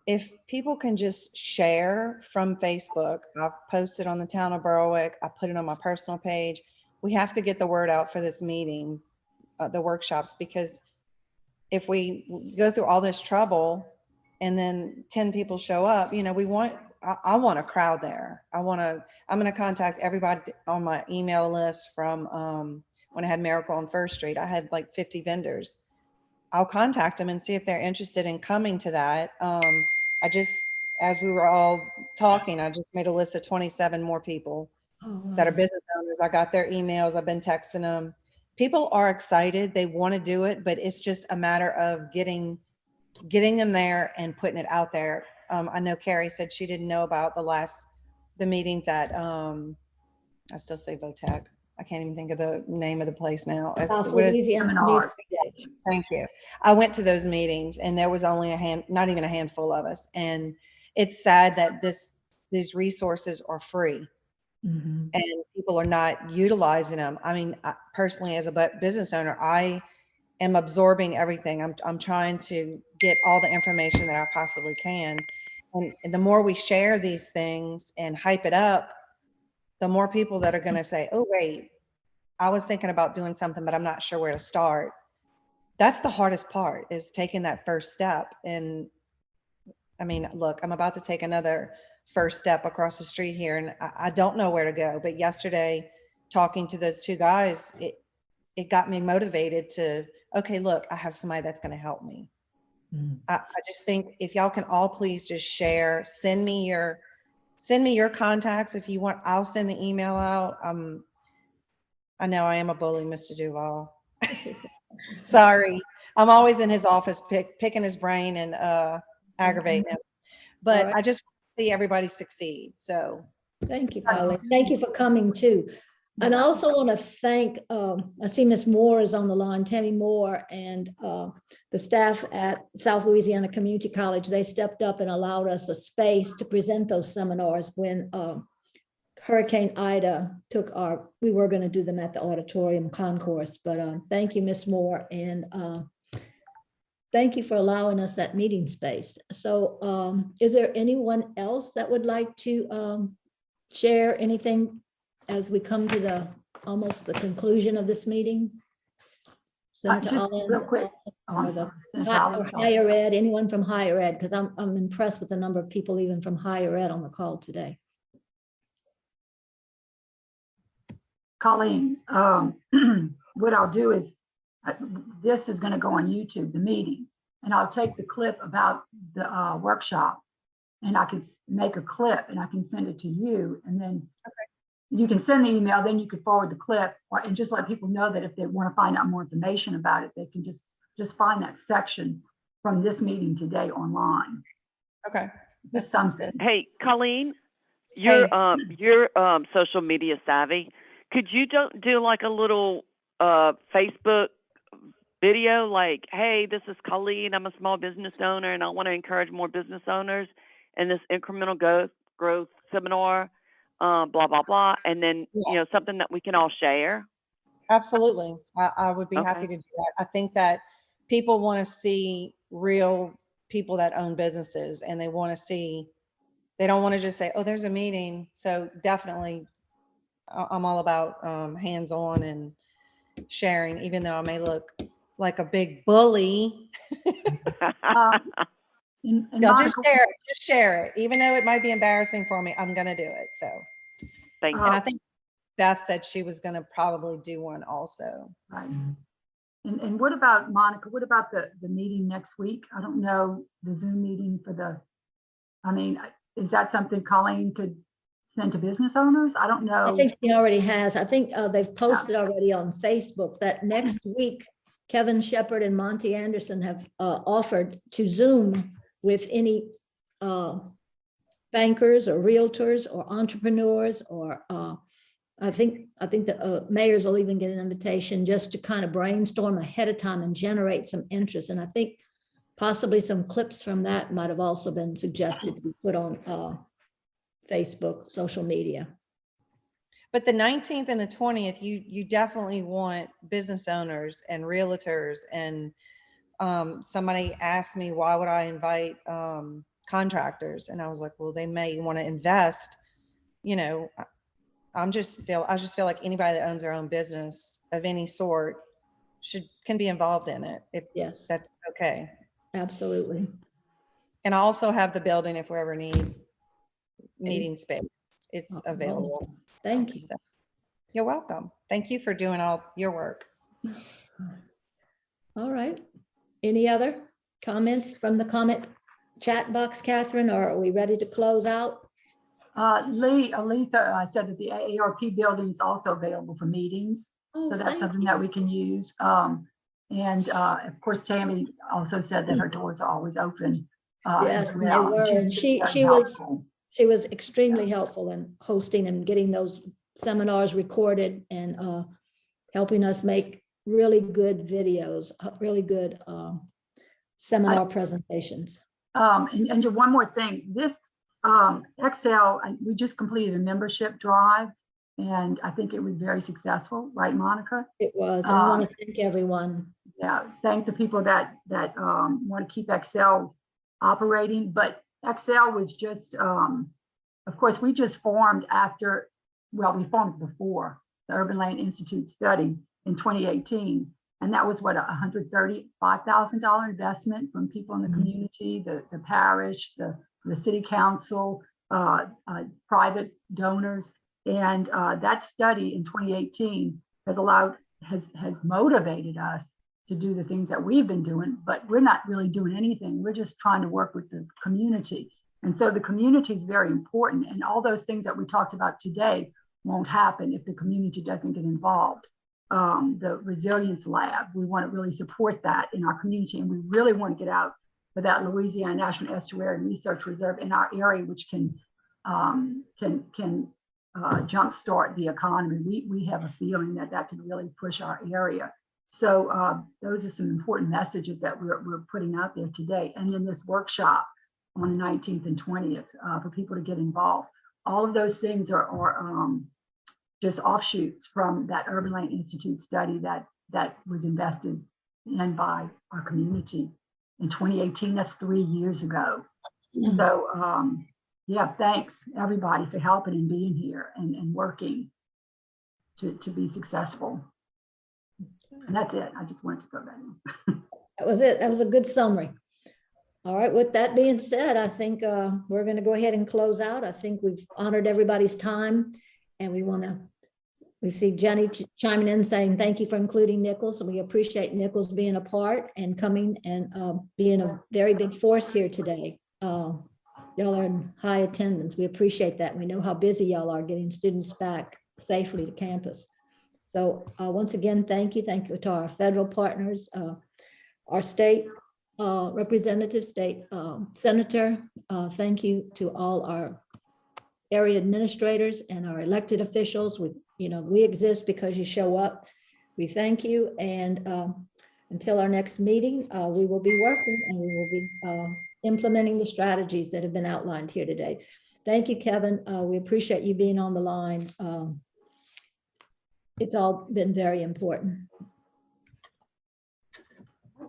if people can just share from Facebook, I've posted on the Town of Berwick, I put it on my personal page. We have to get the word out for this meeting. the workshops, because if we go through all this trouble and then 10 people show up, you know, I want a crowd there. I'm going to contact everybody on my email list from when I had Miracle on First Street. I had like 50 vendors. I'll contact them and see if they're interested in coming to that. As we were all talking, I just made a list of 27 more people that are business owners. I got their emails. I've been texting them. People are excited. They want to do it, but it's just a matter of getting them there and putting it out there. I know Carrie said she didn't know about the meetings at, I still say Votech. I can't even think of the name of the place now. South What is- Louisiana. Seminars. Thank you. I went to those meetings and there was only not even a handful of us. And it's sad that these resources are free. Mhm. And people are not utilizing them. I mean, personally, as a business owner, I am absorbing everything. I'm trying to get all the information that I possibly can. And the more we share these things and hype it up, the more people that are going to say, oh, wait, I was thinking about doing something, but I'm not sure where to start. That's the hardest part, is taking that first step. And I mean, look, I'm about to take another first step across the street here, and I don't know where to go. But yesterday, talking to those two guys, it got me motivated to, okay, look, I have somebody that's going to help me. I just think if y'all can all please just share, send me your contacts if you want. I'll send the email out. I know I am a bully, Mr. Duval. Sorry, I'm always in his office picking his brain and aggravating him. But Right. I just want to see everybody succeed. So Thank you, Colleen. Thank you for coming too. And I also want to thank, I see Ms. Moore is on the line, Tammy Moore, and the staff at South Louisiana Community College. They stepped up and allowed us a space to present those seminars when Hurricane Ida we were going to do them at the auditorium concourse. But thank you, Ms. Moore, and thank you for allowing us that meeting space. So is there anyone else that would like to share anything as we come to almost the conclusion of this meeting? Senator Just Allen, real quick. or higher ed, anyone from higher ed, because I'm impressed with the number of people even from higher ed on the call today. Colleen, what I'll do is, this is going to go on YouTube, the meeting, and I'll take the clip about the workshop, and I can make a clip and I can send it to you, and then you can send the email, then you could forward the clip, and just let people know that if they want to find out more information about it, they can just find that section from this meeting today online. okay, That sounds good. Hey, Colleen, you're social media savvy. Could you do like a little Facebook video, like, hey, this is Colleen, I'm a small business owner and I want to encourage more business owners in this incremental growth seminar, blah, blah, blah. And then, you know, something that we can all share. Absolutely. I would be happy to do that. I think that people want to see real people that own businesses, and they don't want to just say, oh, there's a meeting. So definitely I'm all about hands-on and sharing, even though I may look like a big bully. Just share it. Even though it might be embarrassing for me, I'm going to do it. So, thank you. And I think Beth said she was going to probably do one also. Right. And what about, Monica, what about the meeting next week? I don't know, the Zoom meeting is that something Colleen could send to business owners? I don't know. I think she already has. I think they've posted already on Facebook that next week, Kevin Shepard and Monte Anderson have offered to Zoom with any bankers or realtors or entrepreneurs, or I think the mayors will even get an invitation just to kind of brainstorm ahead of time and generate some interest. And I think possibly some clips from that might have also been suggested to be put on Facebook, social media. But the 19th and the 20th, you definitely want business owners and realtors. And somebody asked me, why would I invite contractors? And I was like, well, they may want to invest. You know, I just feel like anybody that owns their own business of any sort can be involved in it if Yes, that's okay. absolutely. And I also have the building if we ever need meeting space. It's Oh, available. wonderful. Thank you. So, you're welcome. Thank you for doing all your work. All right. Any other comments from the comment chat box, Catherine, or are we ready to close out? Aletha said that the AARP building is also available for meetings. Oh, So that's thank something you. that we can use. And of course, Tammy also said that her doors are always open. Yes, as they well. were. She's And been she very was helpful. extremely helpful in hosting and getting those seminars recorded and helping us make really good videos, really good seminar presentations. And just one more thing, this Excel, we just completed a membership drive, and I think it was very successful, right, Monica? It was, and I want to thank everyone. Yeah, thank the people that want to keep Excel operating, but Excel was just, of course, we just formed after, well, we formed before the Urban Land Institute study in 2018. And that was what, $135,000 investment from people in the community, the parish, the city council, private donors. And that study in 2018 has motivated us to do the things that we've been doing, but we're not really doing anything. We're just trying to work with the community. And so the community is very important. And all those things that we talked about today won't happen if the community doesn't get involved. The resilience lab, we want to really support that in our community. And we really want to get out for that Louisiana National Estuarine Research Reserve in our area, which can jumpstart the economy. We have a feeling that can really push our area. So those are some important messages that we're putting out there today. And in this workshop on the 19th and 20th for people to get involved. All of those things are just offshoots from that Urban Land Institute study that was invested in by our community in 2018. That's 3 years ago. So yeah, thanks everybody for helping and being here and working to be successful. And that's it. I just wanted to throw that in. That was it. That was a good summary. All right, with that being said, I think we're going to go ahead and close out. I think we've honored everybody's time, and we see Jenny chiming in saying thank you for including Nichols, and we appreciate Nichols being a part and coming and being a very big force here today. Y'all are in high attendance. We appreciate that. We know how busy y'all are getting students back safely to campus. So once again, thank you. Thank you to our federal partners, our state representative, state senator. Thank you to all our area administrators and our elected officials. We exist because you show up. We thank you. And until our next meeting, we will be working and we will be implementing the strategies that have been outlined here today. Thank you, Kevin. We appreciate you being on the line. It's all been very important.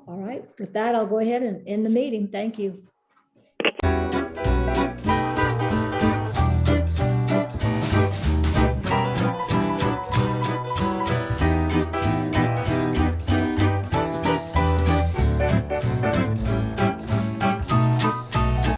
All right, with that, I'll go ahead and end the meeting. Thank you.